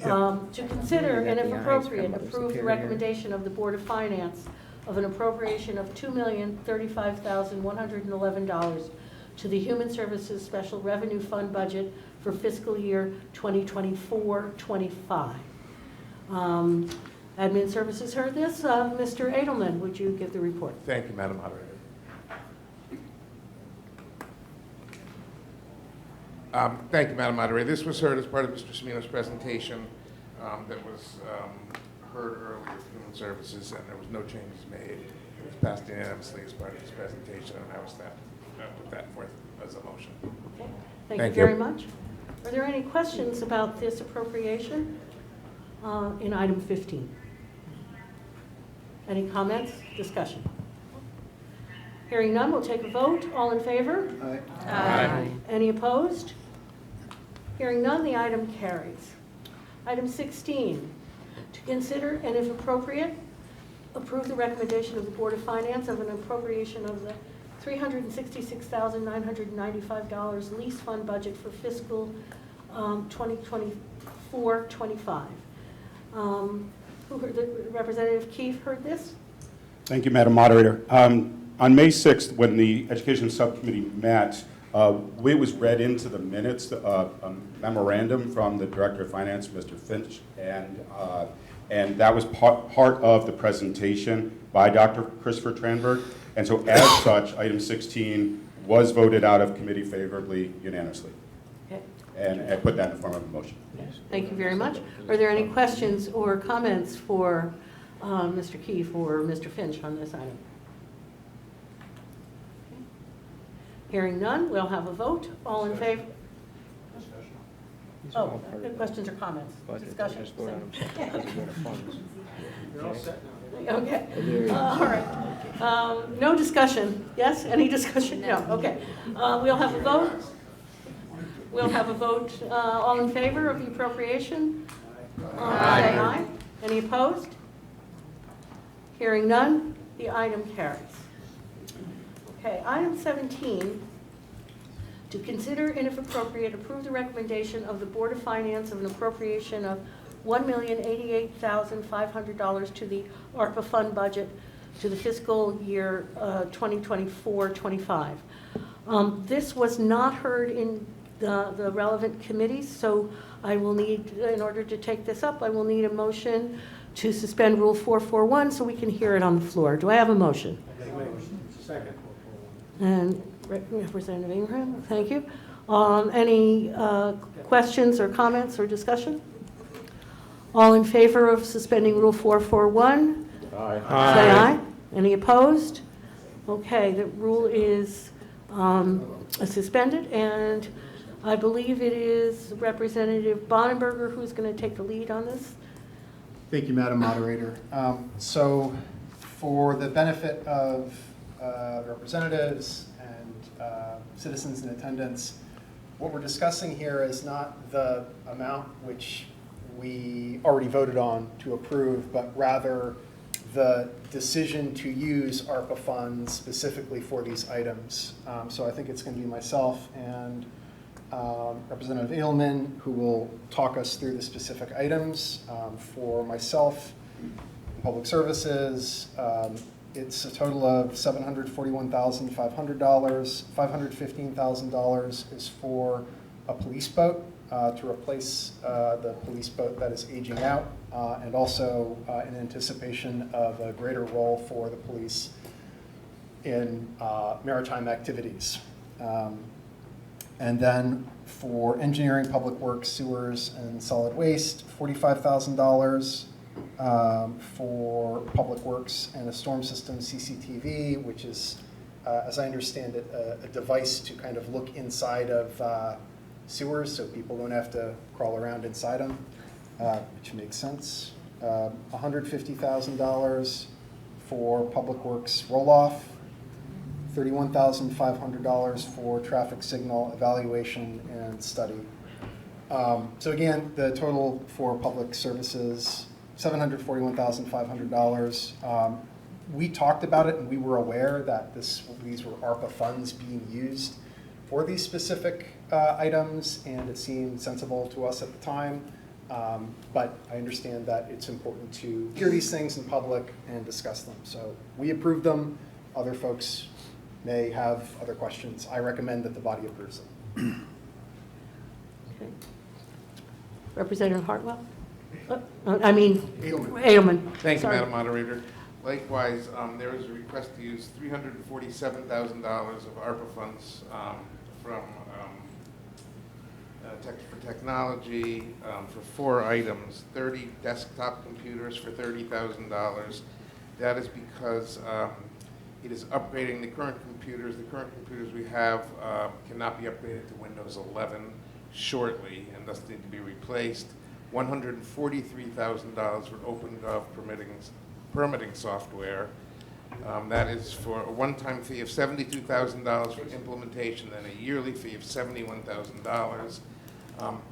To consider, and if appropriate, approve the recommendation of the Board of Finance of an appropriation of $2,035,111 to the Human Services Special Revenue Fund budget for fiscal year 2024-25. Admin Services heard this. Mr. Edelman, would you give the report? Thank you, Madam Moderator. Thank you, Madam Moderator. This was heard as part of Mr. Semino's presentation that was heard earlier with Human Services, and there was no changes made. It was passed unanimously as part of this presentation, and I was that put that forth as a motion. Okay. Thank you very much. Are there any questions about this appropriation in item 15? Any comments, discussion? Hearing none, we'll take a vote. All in favor? Aye. Any opposed? Hearing none, the item carries. Item 16, to consider and if appropriate, approve the recommendation of the Board of Finance of an appropriation of the $366,995 lease fund budget for fiscal 2024-25. Who heard, Representative Keefe heard this? Thank you, Madam Moderator. On May 6th, when the Education Subcommittee met, it was read into the minutes a memorandum from the Director of Finance, Mr. Finch, and that was part of the presentation by Dr. Christopher Tranberg. And so as such, item 16 was voted out of committee favorably unanimously. Okay. And I put that in the form of a motion. Thank you very much. Are there any questions or comments for Mr. Keefe or Mr. Finch on this item? Okay. Hearing none, we'll have a vote. All in favor? Oh, questions or comments? Discussion? You're all set now. Okay, all right. No discussion, yes? Any discussion? No, okay. We'll have a vote. We'll have a vote. All in favor of the appropriation? Aye. Say aye. Any opposed? Hearing none, the item carries. Okay, item 17, to consider and if appropriate, approve the recommendation of the Board of Finance of an appropriation of $1,088,500 to the ARPA fund budget to the fiscal year 2024-25. This was not heard in the relevant committees, so I will need, in order to take this up, I will need a motion to suspend Rule 441 so we can hear it on the floor. Do I have a motion? Second. And Representative Ingraham, thank you. Any questions or comments or discussion? All in favor of suspending Rule 441? Aye. Say aye. Any opposed? Okay, the rule is suspended, and I believe it is Representative Bonenberger who's going to take the lead on this. Thank you, Madam Moderator. So for the benefit of representatives and citizens in attendance, what we're discussing here is not the amount which we already voted on to approve, but rather the decision to use ARPA funds specifically for these items. So I think it's going to be myself and Representative Edelman who will talk us through the specific items. For myself, Public Services, It's a total of $741,500. $515,000 is for a police boat to replace the police boat that is aging out, and also in anticipation of a greater role for the police in maritime activities. And then for engineering, public works, sewers, and solid waste, $45,000 for public works and a storm system CCTV, which is, as I understand it, a device to kind of look inside of sewers so people don't have to crawl around inside them, which makes sense. $150,000 for public works roll-off, $31,500 for traffic signal evaluation and study. So again, the total for public services, $741,500. We talked about it and we were aware that these were ARPA funds being used for these specific items, and it seemed sensible to us at the time. But I understand that it's important to hear these things in public and discuss them. So we approved them. Other folks may have other questions. I recommend that the body approves them. Okay. Representative Hartwell? Edelman. Thank you, Sorry. Madam Moderator. Likewise, there is a request to use $347,000 of ARPA funds from for technology for 4 items, 30 desktop computers for $30,000. That is because it is upgrading the current computers. The current computers we have cannot be upgraded to Windows 11 shortly and thus need to be replaced. $143,000 for OpenGov permitting software. That is for a one-time fee of $72,000 for implementation and a yearly fee of $71,000.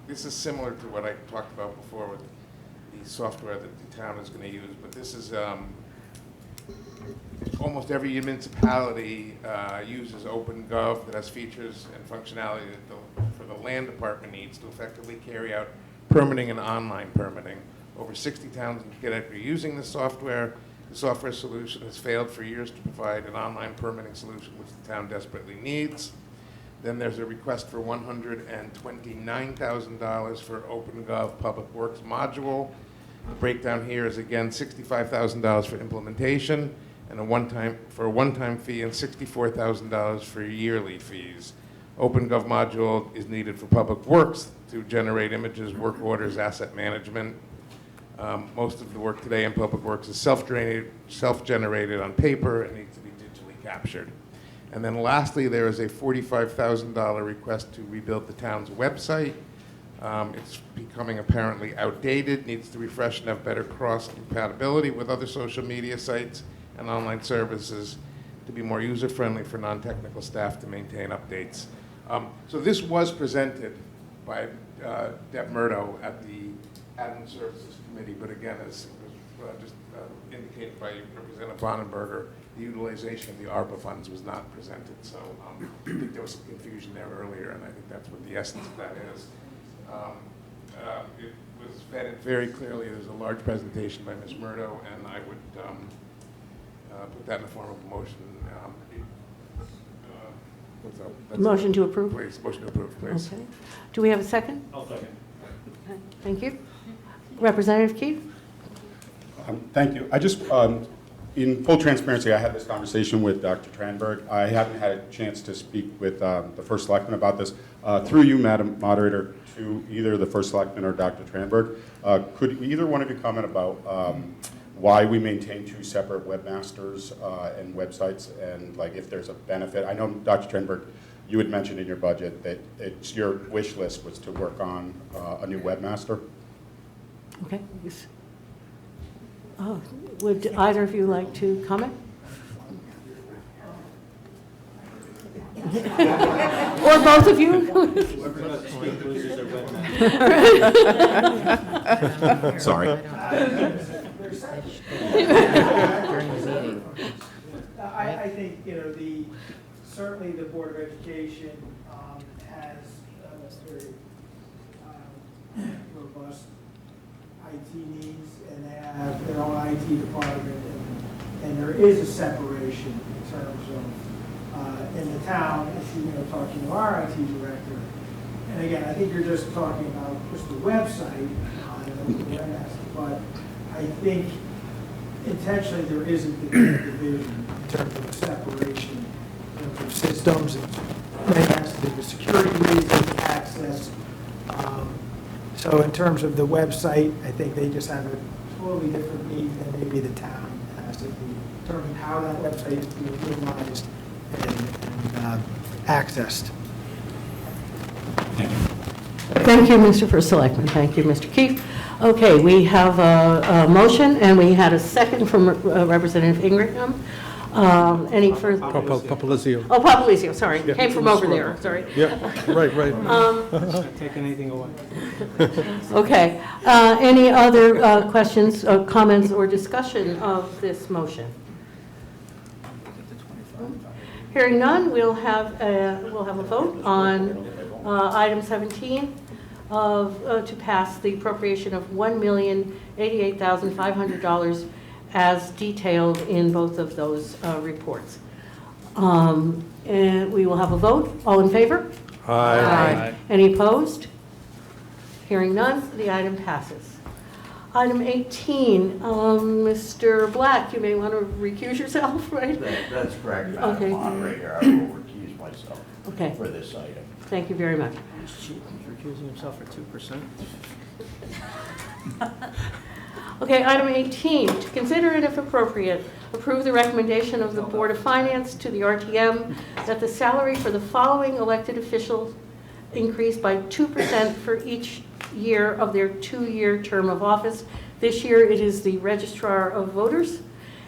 This is similar to what I talked about before with the software that the town is going to use, but this is almost every municipality uses OpenGov that has features and functionality that for the land department needs to effectively carry out permitting and online permitting. Over 60 towns in Connecticut are using this software. The software solution has failed for years to provide an online permitting solution which the town desperately needs. Then there's a request for $129,000 for OpenGov Public Works module. The breakdown here is again $65,000 for implementation and a one-time fee and $64,000 for yearly fees. OpenGov module is needed for Public Works to generate images, work orders, asset management. Most of the work today in Public Works is self-generated on paper and needs to be digitally captured. And then lastly, there is a $45,000 request to rebuild the town's website. It's becoming apparently outdated, needs to refresh and have better cross-compatibility with other social media sites and online services to be more user-friendly for non-technical staff to maintain updates. So this was presented by Deb Murdo at the Admin Services Committee, but again, as was just indicated by Representative Bonenberger, the utilization of the ARPA funds was not presented. So I think there was some confusion there earlier, and I think that's what the essence of that is. It was vetted very clearly. There's a large presentation by Ms. Murdo, and I would put that in the form of a motion. Motion to approve? Please, motion to approve, please. Okay. Do we have a second? I'll second. Okay. Thank you. Representative Keefe? Thank you. I just, in full transparency, I had this conversation with Dr. Tranberg. I haven't had a chance to speak with the First Selectman about this. Through you, Madam Moderator, to either the First Selectman or Dr. Tranberg, could either one of you comment about why we maintain 2 separate webmasters and websites, and like if there's a benefit? I know, Dr. Tranberg, you had mentioned in your budget that it's your wish list was to work on a new webmaster. Okay. Would either of you like to comment? Or both of you? Whoever doesn't speak loses their webmaster. Sorry. I think, certainly the Board of Education has very robust IT needs, and they have their own IT department, and And there is a separation in terms of, in the town, if you know, talking to our IT director. And again, I think you're just talking about just the website, but I think intentionally there isn't the division in terms of separation, in terms of systems, and that has to do with security reasons, access. So in terms of the website, I think they just have a totally different need than maybe the town has to determine how that website is being utilized and accessed. Thank you, Mr. First Selectman. Thank you, Mr. Keefe. Okay, we have a motion, and we had a second from Representative Ingraham. Any further? Papalizio. Oh, Papalizio, sorry. Yeah. Came from over there, sorry. Yeah, right. Not taking anything away. Okay. Any other questions, comments, or discussion of this motion? Hearing none, we'll have a vote on item 17 to pass the appropriation of $1,088,500 as detailed in both of those reports. And we will have a vote. All in favor? Aye. Any opposed? Hearing none, the item passes. Item 18, Mr. Black, you may want to recuse yourself, right? That's correct, Okay. Madam Moderator. I will recuse myself Okay. for this item. Thank you very much. He's recusing himself for 2%. Okay, item 18, to consider and if appropriate, approve the recommendation of the Board of Finance to the RTM that the salary for the following elected officials increase by 2% for each year of their 2-year term of office. This year it is the Registrar of Voters,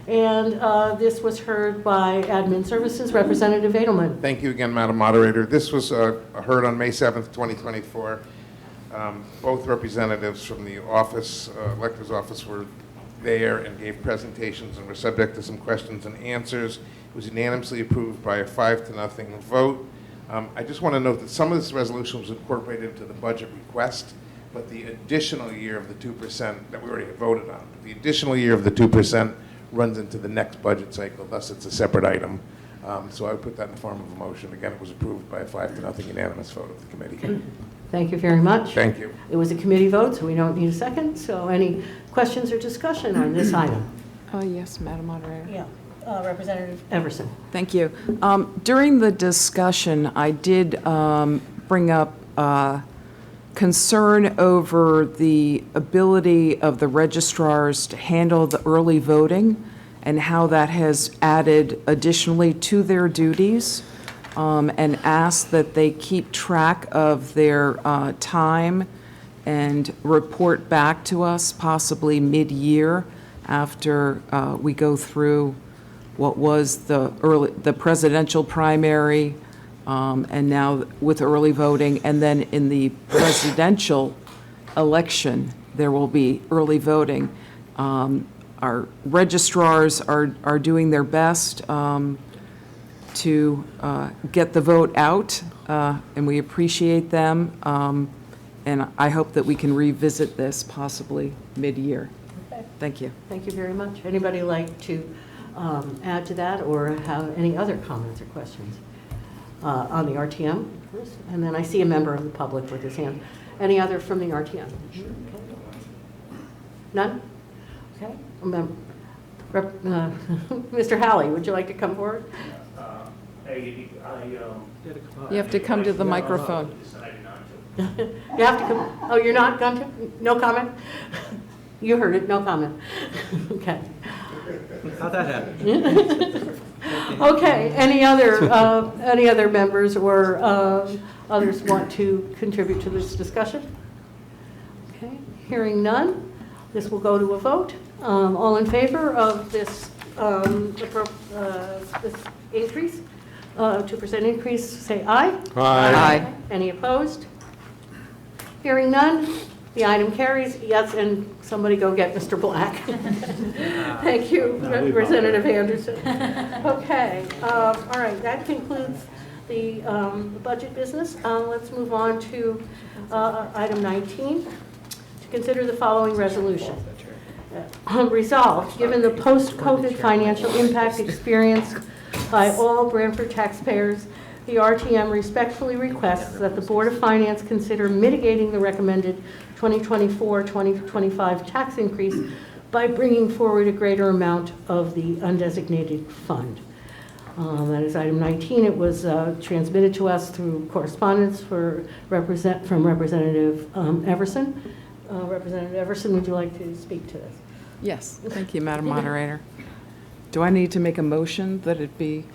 and this was heard by Admin Services Representative Edelman. Thank you again, Madam Moderator. This was heard on May 7th, 2024. Both representatives from the office, elector's office, were there and gave presentations and were subject to some questions and answers. It was unanimously approved by a 5-0 vote. I just want to note that some of this resolution was incorporated into the budget request, but the additional year of the 2% that we already voted on, the additional year of the 2% runs into the next budget cycle, thus it's a separate item. So I would put that in the form of a motion. Again, it was approved by a 5-0 unanimous vote of the committee. Thank you very much. Thank you. It was a committee vote, so we don't need a second. So any questions or discussion on this item? Yes, Madam Moderator. Yeah, Representative Everson. Thank you. During the discussion, I did bring up concern over the ability of the registrars to handle the early voting and how that has added additionally to their duties, and ask that they keep track of their time and report back to us possibly mid-year after we go through what was the presidential primary, and now with early voting, and then in the presidential election, there will be early voting. Our registrars are doing their best to get the vote out, and we appreciate them, and I hope that we can revisit this possibly mid-year. Okay. Thank you. Thank you very much. Anybody like to add to that or have any other comments or questions on the RTM first? And then I see a member of the public with his hand. Any other from the RTM? Okay. None? Okay. Mr. Halley, would you like to come forward? You have to come to the microphone. You have to come. Oh, you're not going to? No comment? You heard it, no comment. Okay. How'd that happen? Okay, any other members or others want to contribute to this discussion? Okay, hearing none, this will go to a vote. All in favor of this this increase, 2% increase, say aye. Aye. Any opposed? Hearing none, the item carries. Yes, and somebody go get Mr. Black. Thank you, Representative Anderson. Okay, all right, that concludes the budget business. Let's move on to item 19, to consider the following resolution. Resolved, given the post-COVID financial impact experienced by all Branford taxpayers, the RTM respectfully requests that the Board of Finance consider mitigating the recommended 2024-2025 tax increase by bringing forward a greater amount of the undesignated fund. That is item 19. It was transmitted to us through correspondence from Representative Everson. Representative Everson, would you like to speak to this? Yes, thank you, Madam Moderator. Do I need to make a motion that it be?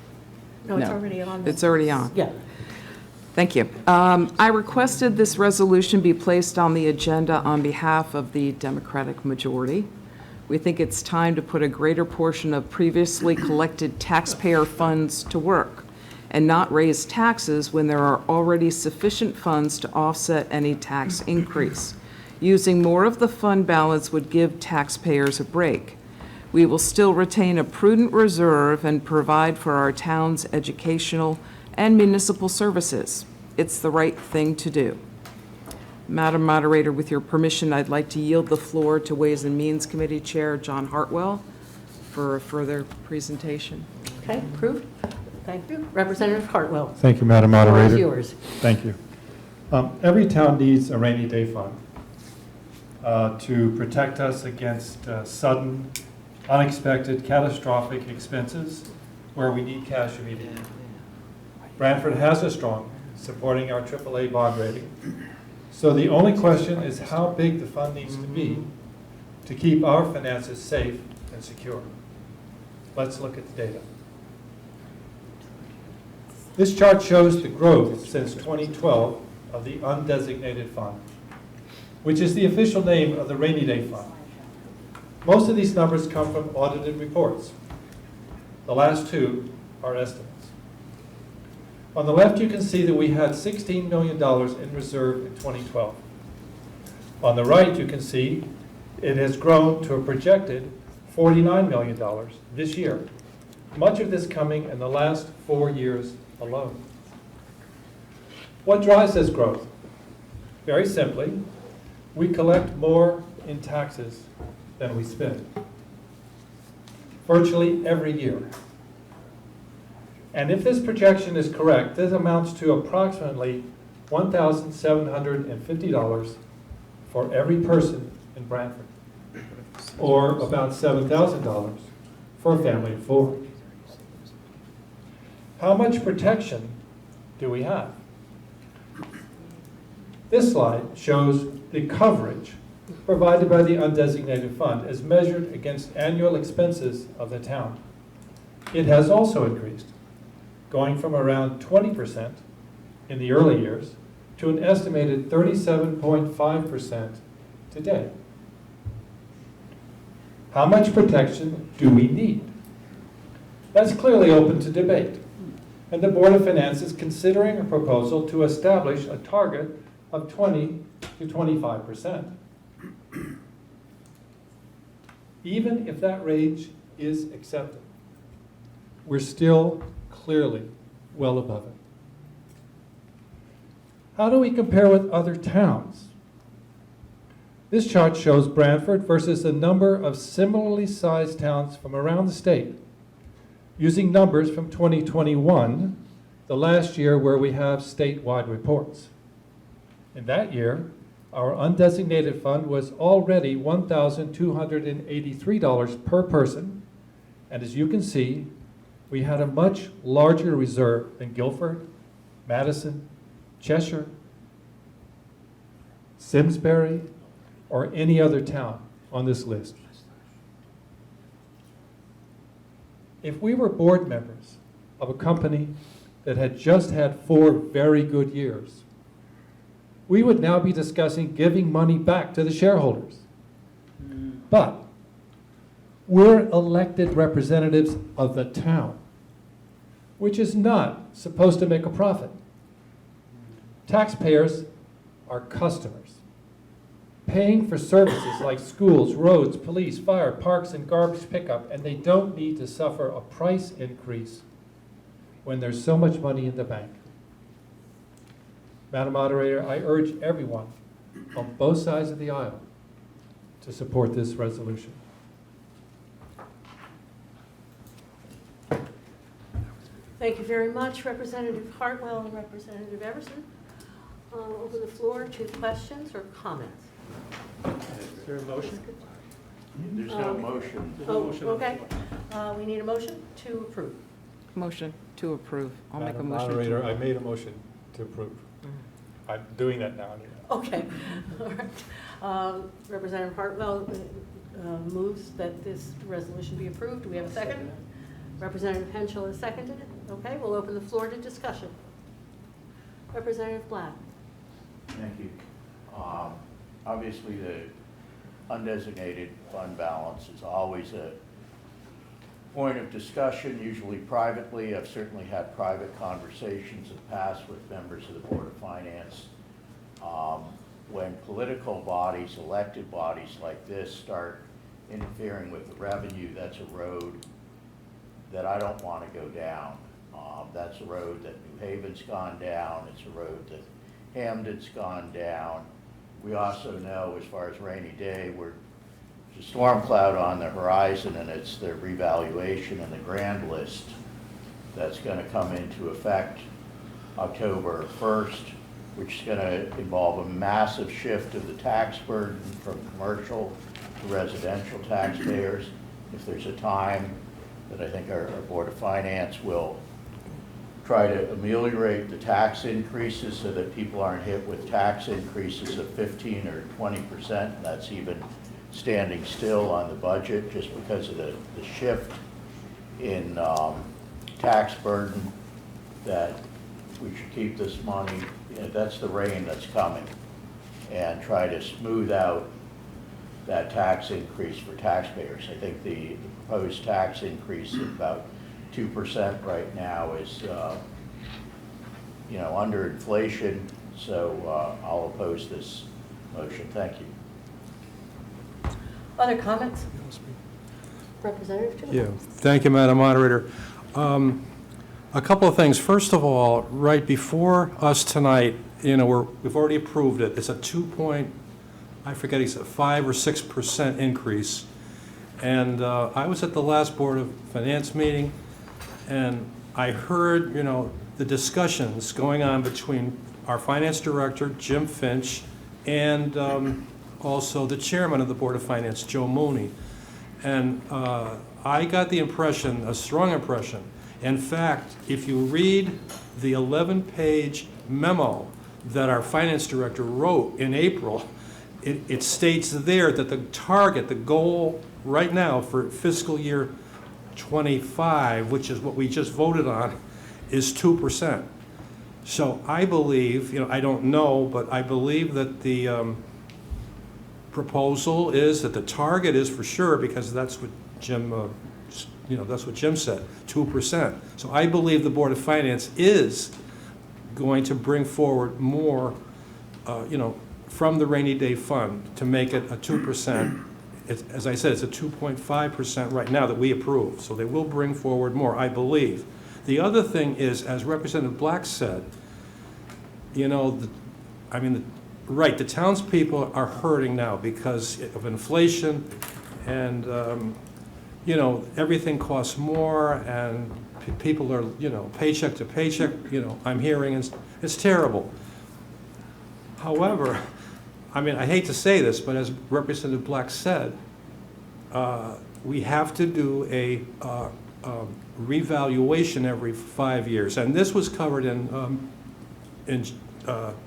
No, it's already on. It's already on? Yeah. Thank you. I requested this resolution be placed on the agenda on behalf of the Democratic majority. We think it's time to put a greater portion of previously collected taxpayer funds to work and not raise taxes when there are already sufficient funds to offset any tax increase. Using more of the fund balance would give taxpayers a break. We will still retain a prudent reserve and provide for our town's educational and municipal services. It's the right thing to do. Madam Moderator, with your permission, I'd like to yield the floor to Ways and Means Committee Chair John Hartwell for a further presentation. Okay, approved. Thank you. Representative Hartwell. Thank you, Madam Moderator. The floor is yours. Thank you. Every town needs a rainy day fund to protect us against sudden, unexpected, catastrophic expenses where we need cash immediately. Branford has a strong supporting our AAA bond rating. So the only question is how big the fund needs to be to keep our finances safe and secure. Let's look at the data. This chart shows the growth since 2012 of the undesignated fund, which is the official name of the rainy day fund. Most of these numbers come from audited reports. The last two are estimates. On the left, you can see that we had $16 million in reserve in 2012. On the right, you can see it has grown to a projected $49 million this year, much of this coming in the last 4 years alone. What drives this growth? Very simply, we collect more in taxes than we spend, virtually every year. And if this projection is correct, this amounts to approximately $1,750 for every person in Branford, or about $7,000 for a family of 4. How much protection do we have? This slide shows the coverage provided by the undesignated fund as measured against annual expenses of the town. It has also increased, going from around 20% in the early years to an estimated 37.5% today. How much protection do we need? That's clearly open to debate, and the Board of Finance is considering a proposal to establish a target of 20 to 25%. Even if that range is accepted, we're still clearly well above it. How do we compare with other towns? This chart shows Branford versus a number of similarly sized towns from around the state, using numbers from 2021, the last year where we have statewide reports. In that year, our undesignated fund was already $1,283 per person, and as you can see, we had a much larger reserve than Guilford, Madison, Cheshire, Simsbury, or any other town on this list. If we were board members of a company that had just had 4 very good years, we would now be discussing giving money back to the shareholders. But we're elected representatives of the town, which is not supposed to make a profit. Taxpayers are customers, paying for services like schools, roads, police, fire, parks, and garbage pickup, and they don't need to suffer a price increase when there's so much money in the bank. Madam Moderator, I urge everyone on both sides of the aisle to support this resolution. Thank you very much, Representative Hartwell and Representative Everson. Open the floor to questions or comments. Is there a motion? There's no motion. Oh, okay. We need a motion to approve. Motion to approve. I'll make a Madam motion. Moderator, I made a motion to approve. I'm doing that now. Okay, all right. Representative Hartwell moves that this resolution be approved. Do we have a second? Representative Henschel has seconded it. Okay, we'll open the floor to discussion. Representative Black. Thank you. Obviously, the undesignated fund balance is always a point of discussion, usually privately. I've certainly had private conversations in the past with members of the Board of Finance. When political bodies, elected bodies like this start interfering with the revenue, that's a road that I don't want to go down. That's a road that New Haven's gone down. It's a road that Hamden's gone down. We also know, as far as rainy day, there's a storm cloud on the horizon, and it's the revaluation and the grand list that's going to come into effect October 1st, which is going to involve a massive shift of the tax burden from commercial to residential taxpayers. If there's a time that I think our Board of Finance will try to ameliorate the tax increases so that people aren't hit with tax increases of 15 or 20%. That's even standing still on the budget just because of the shift in tax burden, that we should keep this money, that's the rain that's coming, and try to smooth out that tax increase for taxpayers. I think the proposed tax increase of about 2% right now is, under inflation, so I'll oppose this motion. Thank you. Other comments? Representative Jim? Yeah, thank you, Madam Moderator. A couple of things. First of all, right before us tonight, we've already approved it. It's a 5 or 6% increase. And I was at the last Board of Finance meeting, and I heard, the discussions going on between our finance director, Jim Finch, and also the chairman of the Board of Finance, Joe Mooney. And I got the impression, a strong impression. In fact, if you read the 11-page memo that our finance director wrote in April, it states there that the target, the goal right now for fiscal year 25, which is what we just voted on, is 2%. So I believe, I don't know, but I believe that the proposal is that the target is for sure, because that's what Jim, that's what Jim said, 2%. So I believe the Board of Finance is going to bring forward more, from the rainy day fund to make it a 2%. As I said, it's a 2.5% right now that we approve. So they will bring forward more, I believe. The other thing is, as Representative Black said, the townspeople are hurting now because of inflation, and everything costs more, and people are paycheck to paycheck. I'm hearing it's terrible. However, I hate to say this, but as Representative Black said, we have to do a revaluation every 5 years, and this was covered in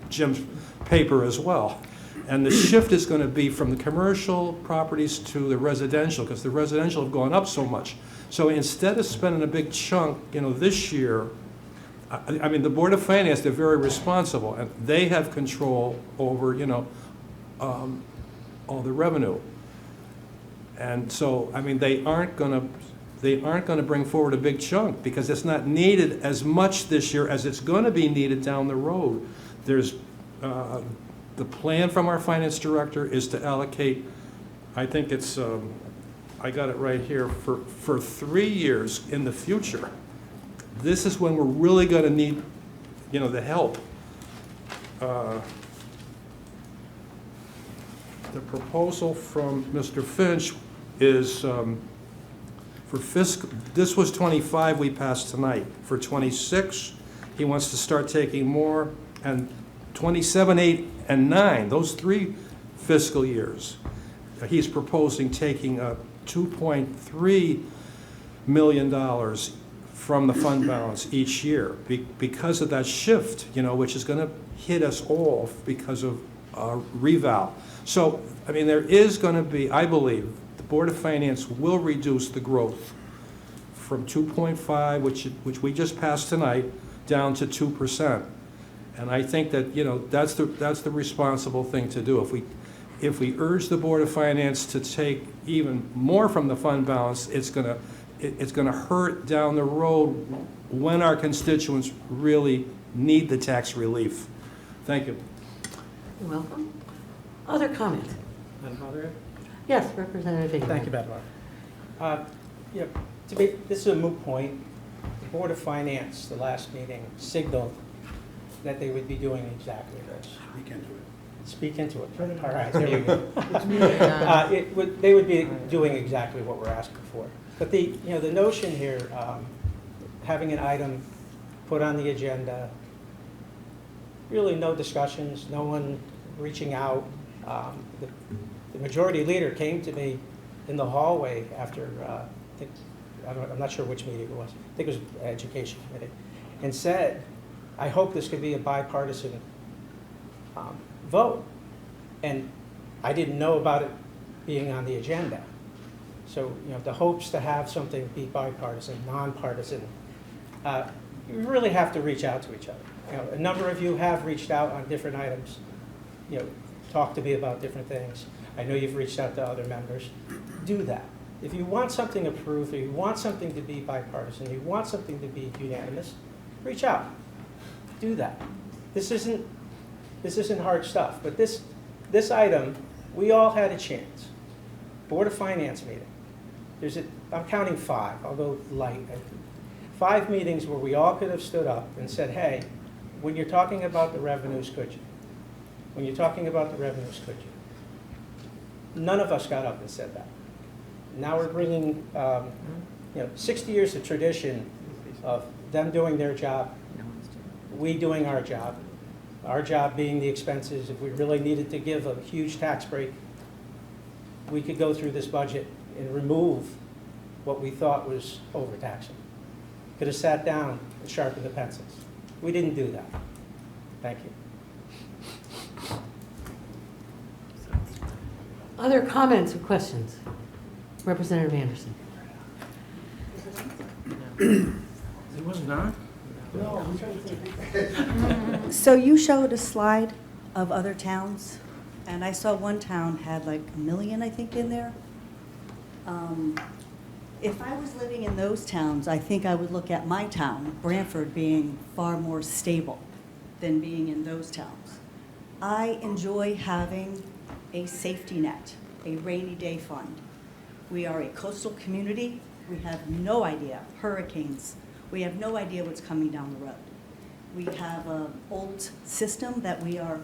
Jim's paper as well. And the shift is going to be from the commercial properties to the residential, because the residential have gone up so much. So instead of spending a big chunk, this year, the Board of Finance, they're very responsible, and they have control over, all the revenue. And so, they aren't going to bring forward a big chunk, because it's not needed as much this year as it's going to be needed down the road. There's the plan from our finance director is to allocate, I think it's, I got it right here, for 3 years in the future. This is when we're really going to need, the help. The proposal from Mr. Finch is For fiscal, this was 25 we passed tonight. For 26, he wants to start taking more, and 27, 8, and 9, those 3 fiscal years, he's proposing taking $2.3 million from the fund balance each year because of that shift, which is going to hit us all because of reval. So, I mean, there is going to be, I believe, the Board of Finance will reduce the growth from 2.5, which we just passed tonight, down to 2%. And I think that, that's the responsible thing to do. If we urge the Board of Finance to take even more from the fund balance, it's going to hurt down the road when our constituents really need the tax relief. Thank you. You're welcome. Other comments? Madam Moderator? Yes, Representative Ingram. Thank you, Madam Moderator. This is a moot point. The Board of Finance, the last meeting, signaled that they would be doing exactly this. Speak into it. Speak into it. All right, there we go. They would be doing exactly what we're asking for. But the notion here, having an item put on the agenda, really no discussions, no one reaching out. The majority leader came to me in the hallway after, I'm not sure which meeting it was, I think it was Education Committee, and said, I hope this could be a bipartisan vote. And I didn't know about it being on the agenda. So, the hopes to have something be bipartisan, nonpartisan, you really have to reach out to each other. A number of you have reached out on different items, talked to me about different things. I know you've reached out to other members. Do that. If you want something approved, or you want something to be bipartisan, you want something to be unanimous, reach out. Do that. This isn't hard stuff, but this item, we all had a chance. Board of Finance meeting. I'm counting 5, I'll go light. 5 meetings where we all could have stood up and said, hey, when you're talking about the revenues, could you? When you're talking about the revenues, could you? None of us got up and said that. Now we're bringing 60 years of tradition of them doing their job, we doing our job being the expenses. If we really needed to give a huge tax break, we could go through this budget and remove what we thought was overtaxing. Could have sat down and sharpened the pencils. We didn't do that. Thank you. Other comments or questions? Representative Anderson. It was not? So you showed a slide of other towns, and I saw one town had like 1 million, I think, in there. If I was living in those towns, I think I would look at my town, Brantford, being far more stable than being in those towns. I enjoy having a safety net, a rainy day fund. We are a coastal community. We have no idea, hurricanes. We have no idea what's coming down the road. We have an old system that we are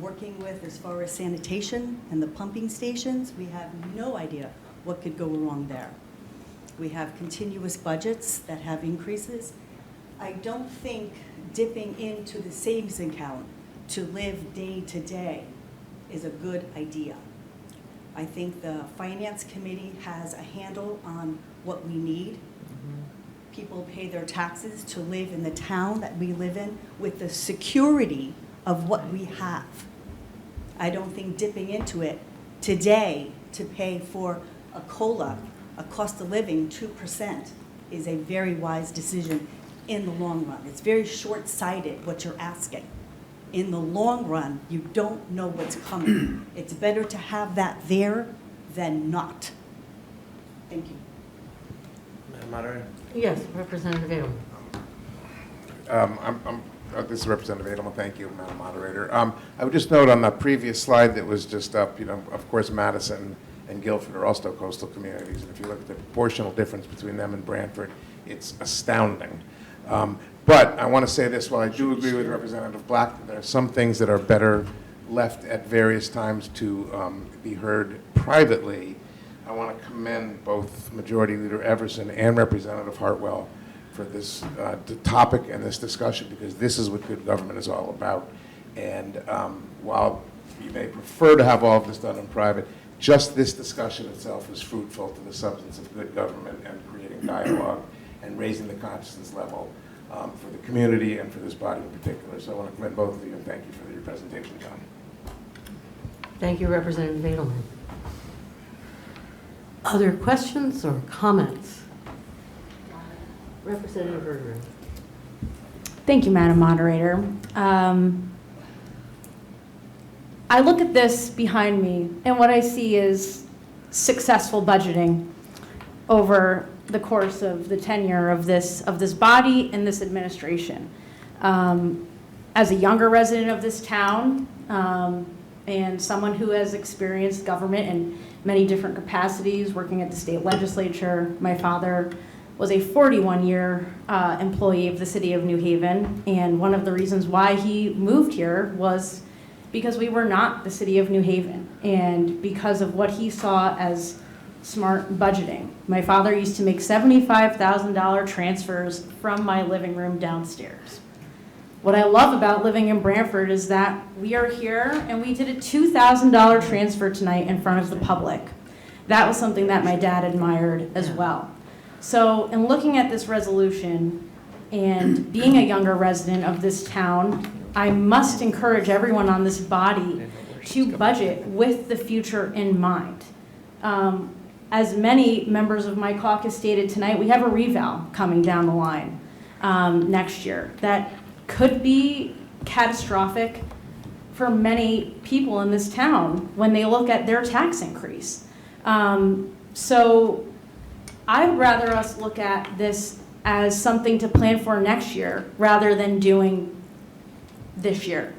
working with as far as sanitation and the pumping stations. We have no idea what could go wrong there. We have continuous budgets that have increases. I don't think dipping into the savings account to live day to day is a good idea. I think the Finance Committee has a handle on what we need. People pay their taxes to live in the town that we live in with the security of what we have. I don't think dipping into it today to pay for a COLA, a cost of living 2%, is a very wise decision in the long run. It's very short-sighted what you're asking. In the long run, you don't know what's coming. It's better to have that there than not. Thank you. Madam Moderator? Yes, Representative Edelman. This is Representative Edelman. Thank you, Madam Moderator. I would just note on the previous slide that was just up, of course, Madison and Guilford are also coastal communities. And if you look at the proportional difference between them and Brantford, it's astounding. But I want to say this, while I do agree with Representative Black, there are some things that are better left at various times to be heard privately. I want to commend both Majority Leader Everson and Representative Hartwell for this topic and this discussion, because this is what good government is all about. And while you may prefer to have all of this done in private, just this discussion itself is fruitful to the substance of good government and creating dialogue and raising the consciousness level for the community and for this body in particular. So I want to commend both of you and thank you for your presentation, John. Thank you, Representative Edelman. Other questions or comments? Representative Verdurin. Thank you, Madam Moderator. I look at this behind me, and what I see is successful budgeting over the course of the tenure of this body and this administration. As a younger resident of this town, and someone who has experienced government in many different capacities, working at the state legislature, my father was a 41-year employee of the city of New Haven, and one of the reasons why he moved here was because we were not the city of New Haven, and because of what he saw as smart budgeting. My father used to make $75,000 transfers from my living room downstairs. What I love about living in Brantford is that we are here and we did a $2,000 transfer tonight in front of the public. That was something that my dad admired as well. So in looking at this resolution and being a younger resident of this town, I must encourage everyone on this body to budget with the future in mind. As many members of my caucus stated tonight, we have a reval coming down the line next year that could be catastrophic for many people in this town when they look at their tax increase. So I'd rather us look at this as something to plan for next year rather than doing this year.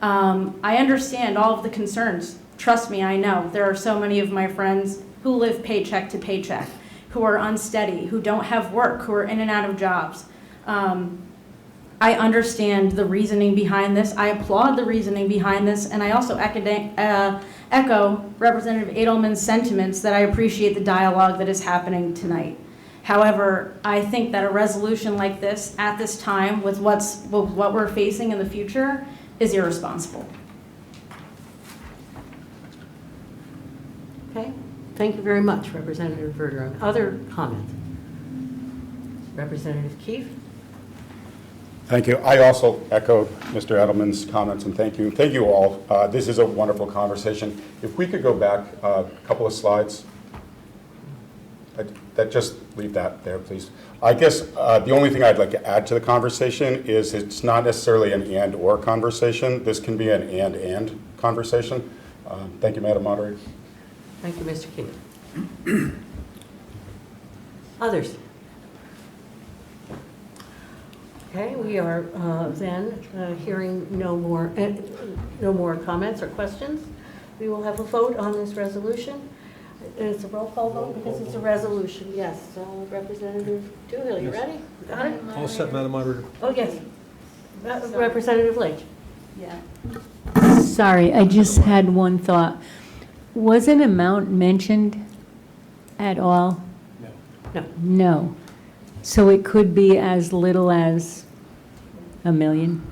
I understand all of the concerns. Trust me, I know. There are so many of my friends who live paycheck to paycheck, who are unsteady, who don't have work, who are in and out of jobs. I understand the reasoning behind this. I applaud the reasoning behind this, and I also echo Representative Edelman's sentiments that I appreciate the dialogue that is happening tonight. However, I think that a resolution like this at this time with what we're facing in the future is irresponsible. Okay, thank you very much, Representative Verdurin. Other comments? Representative Keefe? Thank you. I also echo Mr. Edelman's comments, and thank you. Thank you all. This is a wonderful conversation. If we could go back a couple of slides. Just leave that there, please. I guess the only thing I'd like to add to the conversation is it's not necessarily an and/or conversation. This can be an and conversation. Thank you, Madam Moderator. Thank you, Mr. Keefe. Others? Okay, we are then hearing no more comments or questions. We will have a vote on this resolution. It's a roll call vote because it's a resolution, yes. Representative Doolittle, you ready? Got it? All set, Madam Moderator. Oh, yes. Representative Leach. Yeah. Sorry, I just had one thought. Was an amount mentioned at all? No. No. So it could be as little as $1 million?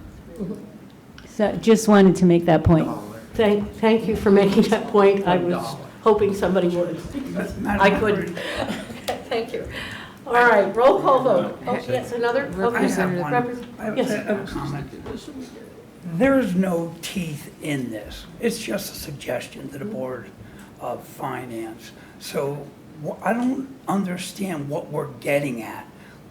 So just wanted to make that point. Thank you for making that point. I was hoping somebody would. I couldn't. Thank you. All right, roll call vote. Oh, yes, another? I have a comment. There's no teeth in this. It's just a suggestion to the Board of Finance. So I don't understand what we're getting at.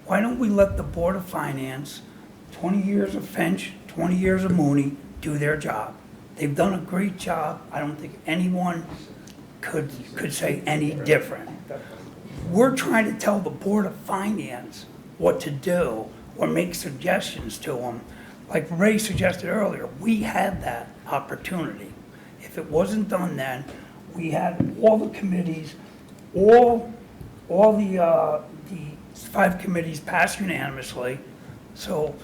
Why don't we let the Board of Finance, 20 years of Finch, 20 years of Mooney, do their job? They've done a great job. I don't think anyone could say any different. We're trying to tell the Board of Finance what to do or make suggestions to them. Like Ray suggested earlier, we had that opportunity. If it wasn't done then, we had all the committees, all the 5 committees passed unanimously. So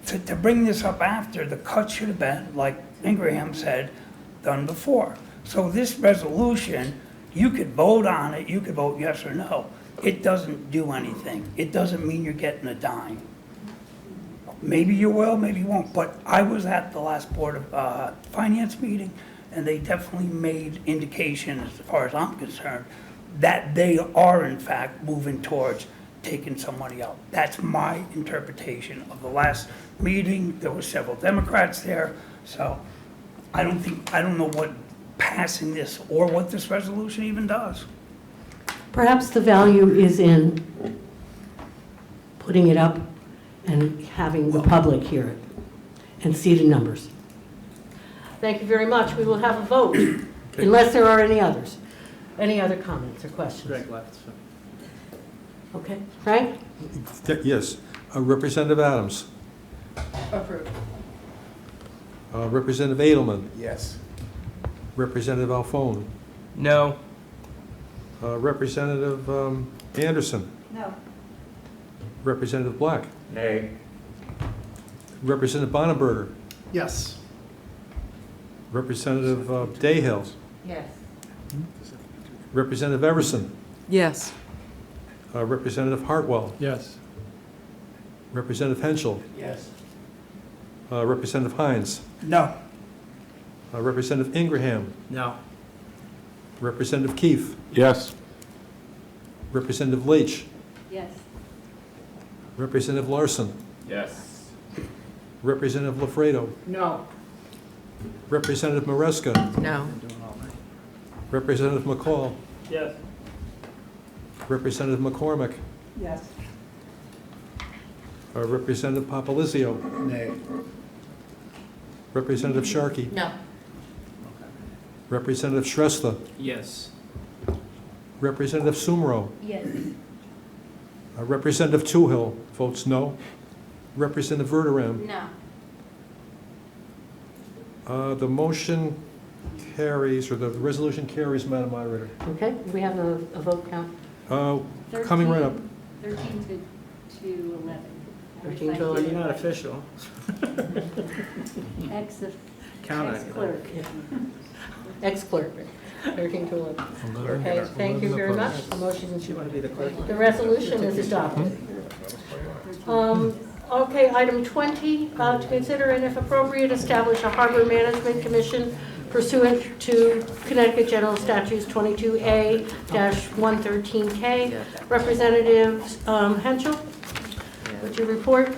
to bring this up after, the cut should have been, like Ingraham said, done before. So this resolution You could vote on it, you could vote yes or no. It doesn't do anything. It doesn't mean you're getting a dime. Maybe you will, maybe you won't, but I was at the last Board of Finance meeting, and they definitely made indication, as far as I'm concerned, that they are in fact moving towards taking some money out. That's my interpretation of the last meeting. There were several Democrats there, so I don't know what passing this or what this resolution even does. Perhaps the value is in putting it up and having the public hear it and see the numbers. Thank you very much. We will have a vote, unless there are any others. Any other comments or questions? Greg left. Okay, Frank? Yes. Representative Adams. Approved. Representative Edelman. Yes. Representative Alphone. No. Representative Anderson. No. Representative Black. Nay. Representative Bonneberger. Yes. Representative Dayhill. Yes. Representative Everson. Yes. Representative Hartwell. Yes. Representative Henschel. Yes. Representative Hines. No. Representative Ingraham. No. Representative Keefe. Yes. Representative Leach. Yes. Representative Larson. Yes. Representative Lafredo. No. Representative Maresca. No. Representative McCall. Yes. Representative McCormick. Yes. Representative Papalizio. Nay. Representative Sharkey. No. Representative Shrestha. Yes. Representative Sumro. Yes. Representative Toohill votes no. Representative Verderame. No. The motion carries, or the resolution carries, Madam Moderator. Okay, we have a vote count. Coming right up. 13 to 11. 13 to 11. You're not official. Ex-clerk. Ex-clerk. 13 to 11. Okay, thank you very much. The motion, the resolution is adopted. Okay, item 20, to consider and if appropriate, establish a harbor management commission pursuant to Connecticut General Statutes 22A-113K. Representative Henschel, would you report?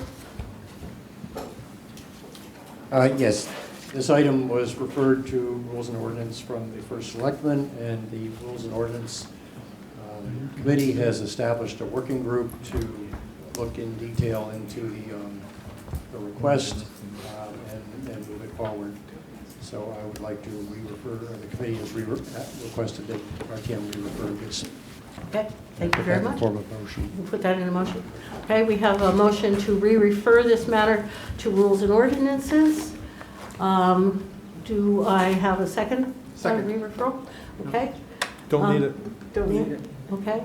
Yes, this item was referred to Rules and Ordinance from the First Selectman, and the Rules and Ordinance Committee has established a working group to look in detail into the request and move it forward. So I would like to re-refer, the committee has requested that RTM re-refer this. Okay, thank you very much. Form of motion. We'll put that in a motion. Okay, we have a motion to re-refer this matter to Rules and Ordinances. Do I have a second? Second. Re-referral? Okay. Don't need it. Don't need it, okay.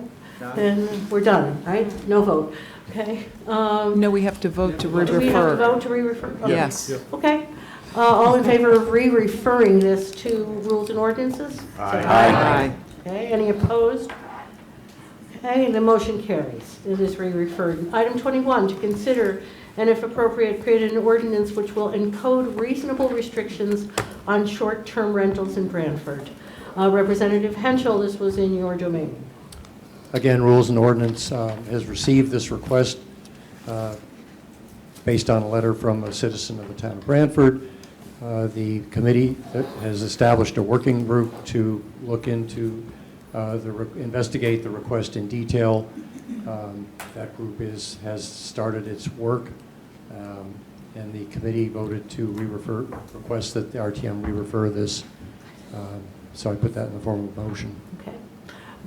Then we're done, right? No vote, okay. No, we have to vote to Do we have to re-refer. vote to re-refer? Okay. Yes. Okay. All in favor of re-referring this to Rules and Ordinances? Say Aye. Okay, any opposed? Okay, the motion carries. It is re-referred. Item 21, to consider and if appropriate, create an ordinance which will encode reasonable restrictions on short-term rentals in Branford. Representative Henschel, this was in your domain. Again, Rules and Ordinance has received this request based on a letter from a citizen of the town of Branford. The committee has established a working group to look into, investigate the request in detail. That group has started its work, and the committee voted to request that the RTM re-refer this. So I put that in the form of a motion. Okay.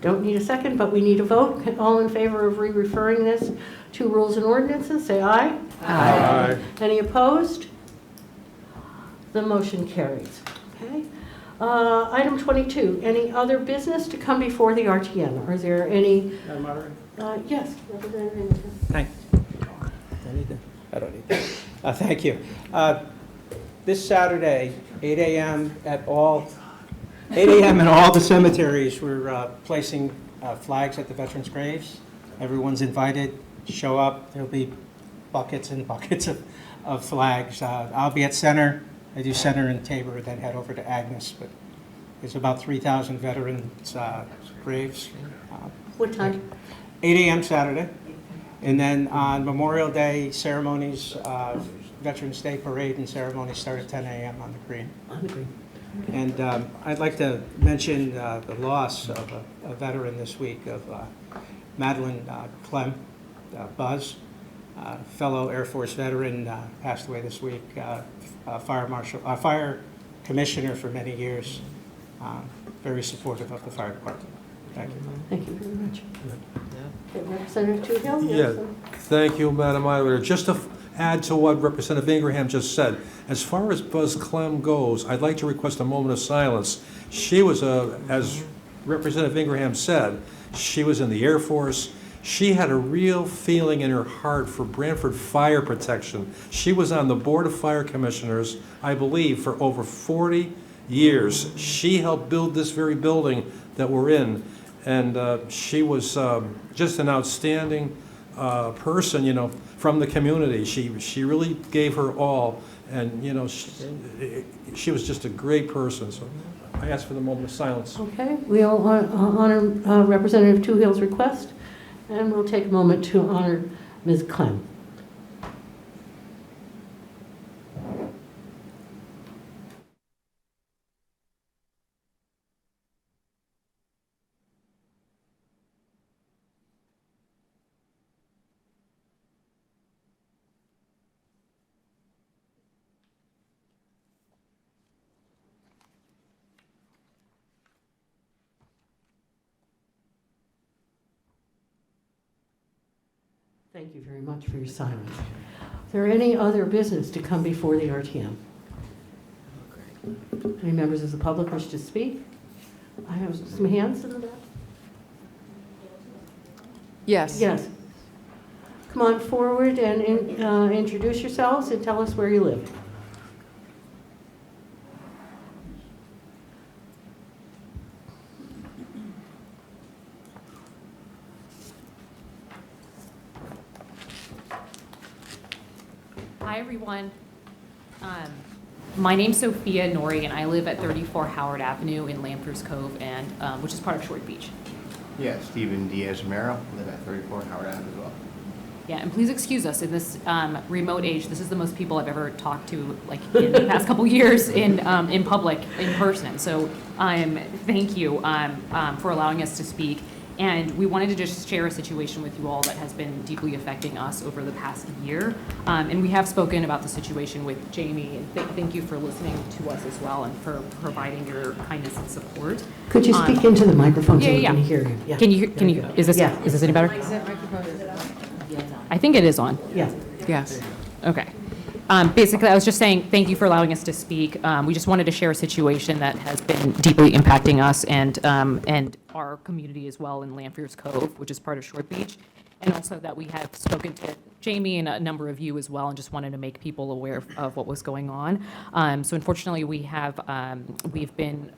Don't need a second, but we need a vote. All in favor of re-referring this to Rules and Ordinances, say aye. Aye. Any opposed? The motion carries. Okay. Item 22, any other business to come before the RTM? Are there any? Madam Moderator? Yes, Representative. Thank you. I don't need that. Thank you. This Saturday, 8 a.m. at all 8 a.m. in all the cemeteries, we're placing flags at the veterans' graves. Everyone's invited, show up, there'll be buckets and buckets of flags. I'll be at Center, I do Center and Tabor, then head over to Agnes, but there's about 3,000 veterans' graves. What time? 8 a.m. Saturday, and then on Memorial Day ceremonies, Veterans Day Parade and ceremonies start at 10 a.m. on the green. On the green. And I'd like to mention the loss of a veteran this week of Madeline Clem, Buzz, fellow Air Force veteran, passed away this week. Fire commissioner for many years, very supportive of the fire department. Thank you. Thank you very much. Okay, Representative Toohill? Yeah, thank you, Madam Moderator. Just to add to what Representative Ingraham just said, as far as Buzz Clem goes, I'd like to request a moment of silence. She was, as Representative Ingraham said, she was in the Air Force. She had a real feeling in her heart for Brantford fire protection. She was on the Board of Fire Commissioners, I believe, for over 40 years. She helped build this very building that we're in. And she was just an outstanding person, you know, from the community. She really gave her all, and you know, she was just a great person. So I ask for the moment of silence. Okay, we'll honor Representative Toohill's request, and we'll take a moment to honor Ms. Clem. Thank you very much for your silence. Is there any other business to come before the RTM? Any members of the public wish to speak? I have some hands in the back. Yes. Yes. Come on forward and introduce yourselves and tell us where you live. Hi, everyone. My name's Sophia Nori, and I live at 34 Howard Avenue in Lamprey's Cove, and which is part of Short Beach. Yeah, Stephen Diaz-Romero, live at 34 Howard Avenue as well. Yeah, and please excuse us in this remote age. This is the most people I've ever talked to, like in the past couple years in public, in person. So thank you for allowing us to speak. And we wanted to just share a situation with you all that has been deeply affecting us over the past year. And we have spoken about the situation with Jamie, and thank you for listening to us as well and for providing your kindness and support. Could you speak into the microphone so we yeah. can hear you? Yeah. Can you, is this any better? I think it is on. Yeah. Yes. Okay. Basically, I was just saying thank you for allowing us to speak. We just wanted to share a situation that has been deeply impacting us and our community as well in Lamprey's Cove, which is part of Short Beach, and also that we have spoken to Jamie and a number of you as well, and just wanted to make people aware of what was going on. So unfortunately, we've been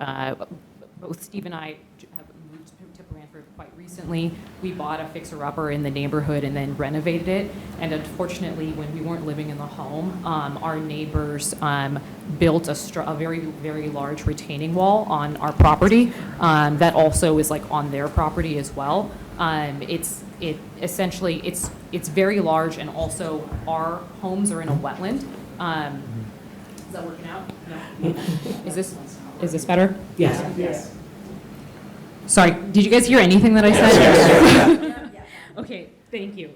both Steve and I have moved to Brantford quite recently. We bought a fixer-upper in the neighborhood and then renovated it. And unfortunately, when we weren't living in the home, our neighbors built a very, very large retaining wall on our property that also is like on their property as well. It's very large, and also our homes are in a wetland. Is that working out? No. Is this better? Yes. Yes. Sorry, did you guys hear anything that I said? Okay, thank you.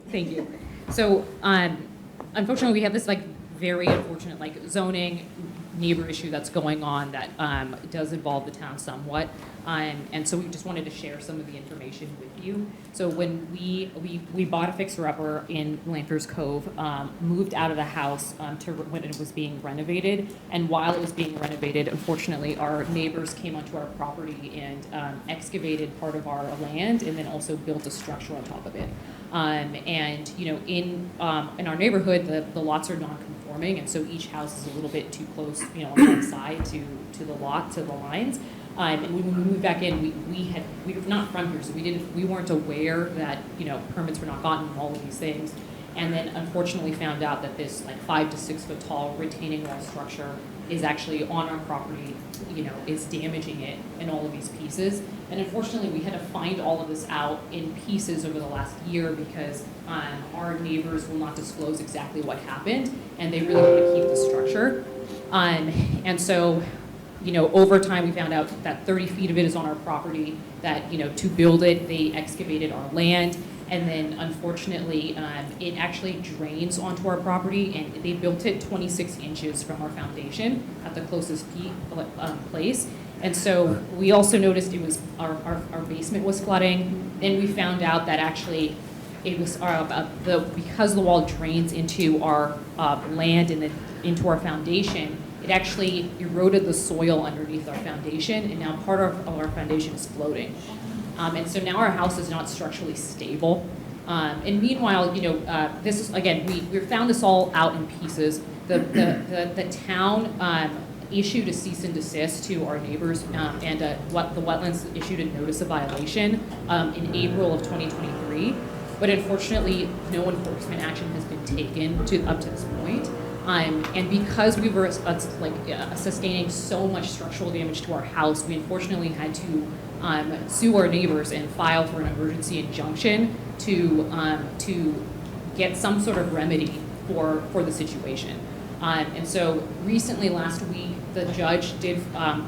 So, unfortunately, we have this like very unfortunate like zoning neighbor issue that's going on that does involve the town somewhat. And so we just wanted to share some of the information with you. So when we bought a fixer-upper in Lamprey's Cove, moved out of the house to when it was being renovated, and while it was being renovated, unfortunately, our neighbors came onto our property and excavated part of our land, and then also built a structure on top of it. And you know, in our neighborhood, the lots are non-conforming, and so each house is a little bit too close, you know, on one side to the lot, to the lines. And when we moved back in, we were not from here, so we weren't aware that, permits were not gotten and all of these things. And then unfortunately found out that this like 5 to 6 foot tall retaining wall structure is actually on our property, is damaging it in all of these pieces. And unfortunately, we had to find all of this out in pieces over the last year because our neighbors will not disclose exactly what happened, and they really want to keep the structure. And so, over time, we found out that 30 feet of it is on our property, that, to build it, they excavated our land. And then unfortunately, it actually drains onto our property, and they built it 26 inches from our foundation at the closest place. And so we also noticed it was our basement was flooding. Then we found out that actually it was because the wall drains into our land and then into our foundation, it actually eroded the soil underneath our foundation, and now part of our foundation is floating. And so now our house is not structurally stable. And meanwhile, this is, again, we found this all out in pieces. The town issued a cease and desist to our neighbors, and the wetlands issued a notice of violation in April of 2023. But unfortunately, no enforcement action has been taken up to this point. And because we were sustaining so much structural damage to our house, we unfortunately had to sue our neighbors and file for an emergency injunction to get some sort of remedy for the situation. And so recently, last week, the judge did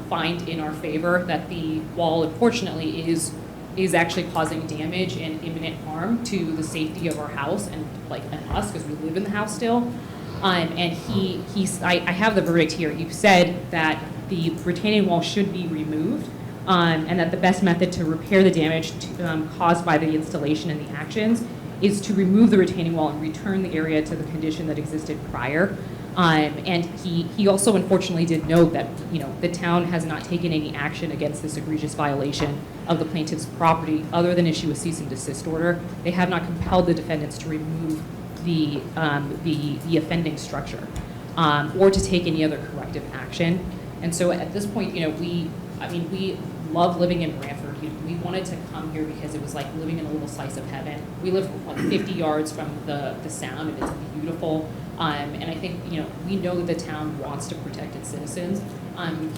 find in our favor that the wall, unfortunately, is actually causing damage and imminent harm to the safety of our house and us, because we live in the house still. And I have the verdict here. He said that the retaining wall should be removed, and that the best method to repair the damage caused by the installation and the actions is to remove the retaining wall and return the area to the condition that existed prior. And he also unfortunately did note that the town has not taken any action against this egregious violation of the plaintiff's property other than issue a cease and desist order. They have not compelled the defendants to remove the offending structure or to take any other corrective action. And so at this point, we love living in Brantford. We wanted to come here because it was like living in a little slice of heaven. We live like 50 yards from the sound, and it's beautiful. And I think, we know that the town wants to protect its citizens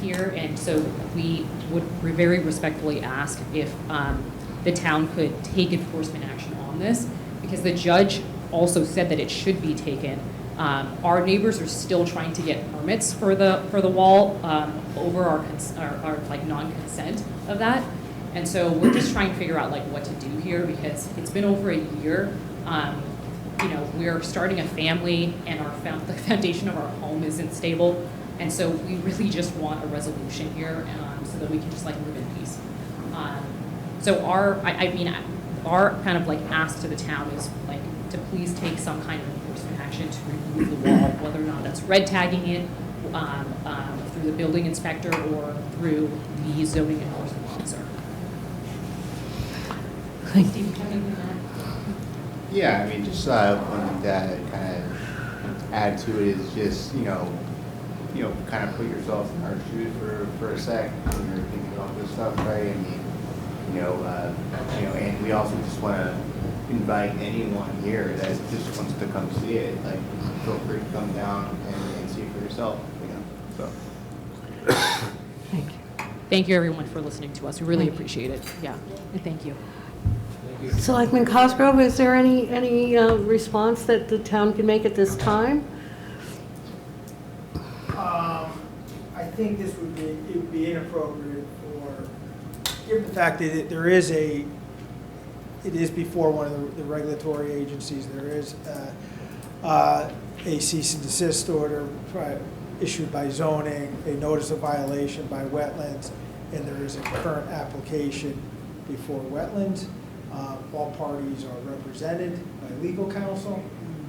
here, and so we would very respectfully ask if the town could take enforcement action on this, because the judge also said that it should be taken. Our neighbors are still trying to get permits for the wall over our non-consent of that, and so we're just trying to figure out what to do here, because it's been over a year. We're starting a family, and the foundation of our home isn't stable, and so we really just want a resolution here, so that we can just live in peace. So our kind of ask to the town is to please take some kind of enforcement action to remove the wall, whether or not that's red tagging it through the building inspector or through the zoning enforcement officer. Steve, you have anything to add? Yeah, just one thing to kind of add to it is just, kind of put yourself in our shoes for a sec when you're thinking about this stuff, right? And we also just want to invite anyone here that just wants to come see it. Feel free to come down and see it for yourself, so. Thank you. Thank you, everyone, for listening to us. We really appreciate it. Yeah, and thank you. Selectman Cosgrove, is there any response that the town can make at this time? I think it would be inappropriate given the fact that it is before one of the regulatory agencies. There is a cease and desist order issued by zoning, a notice of violation by wetlands, and there is a current application before wetlands. All parties are represented by legal counsel.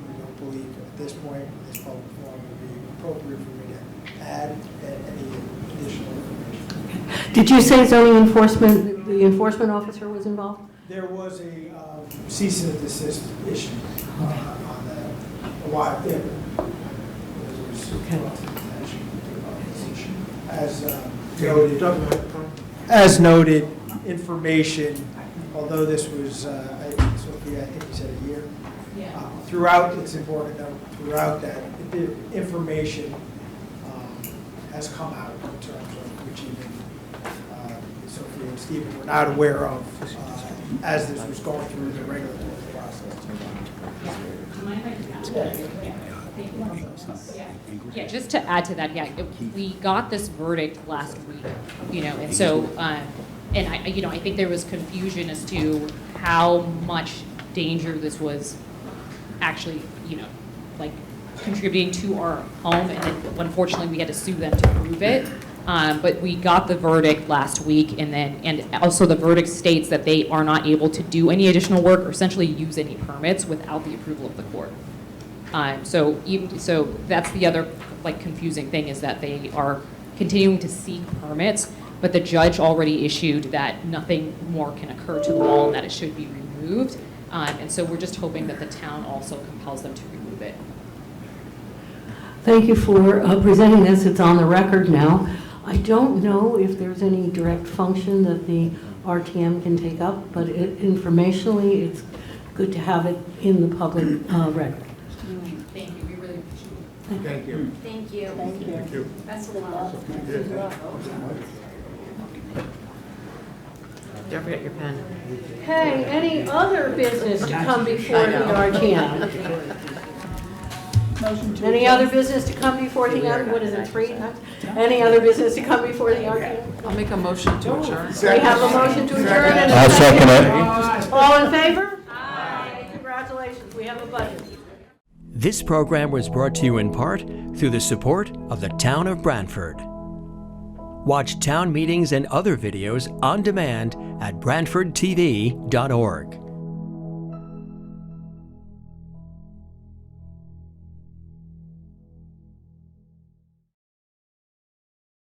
We don't believe at this point this public forum would be appropriate for me to add any additional information. Did you say zoning enforcement, the enforcement officer was involved? There was a cease and desist issue on that a while. Yeah, as noted. As noted, information, although this was, Sophia, I think you said a year. Throughout, it's important to note, throughout that, the information has come out in terms of which even Sophia and Stephen were not aware of as this was going through the regulatory process. Yeah, just to add to that, we got this verdict last week, and so, and I think there was confusion as to how much danger this was actually, like contributing to our home, and then unfortunately we had to sue them to prove it. But we got the verdict last week, and also the verdict states that they are not able to do any additional work or essentially use any permits without the approval of the court. So that's the other confusing thing, is that they are continuing to seek permits, but the judge already issued that nothing more can occur to the wall and that it should be removed. And so we're just hoping that the town also compels them to remove it. Thank you for presenting this. It's on the record now. I don't know if there's any direct function that the RTM can take up, but informationally, it's good to have it in the public record. Thank you. We really appreciate it. Thank you. Thank you. Thank you. Best of luck. Don't forget your pen. Okay, any other business to come before the RTM? Any other business to come before the RTM? What is it, 3 times? Any other business to come before the RTM? I'll make a motion to adjourn. We have a motion to adjourn and a I'll second it. All in favor? Aye. Congratulations, we have a budget. This program was brought to you in part through the support of the Town of Brantford. Watch town meetings and other videos on demand at BrantfordTV.org.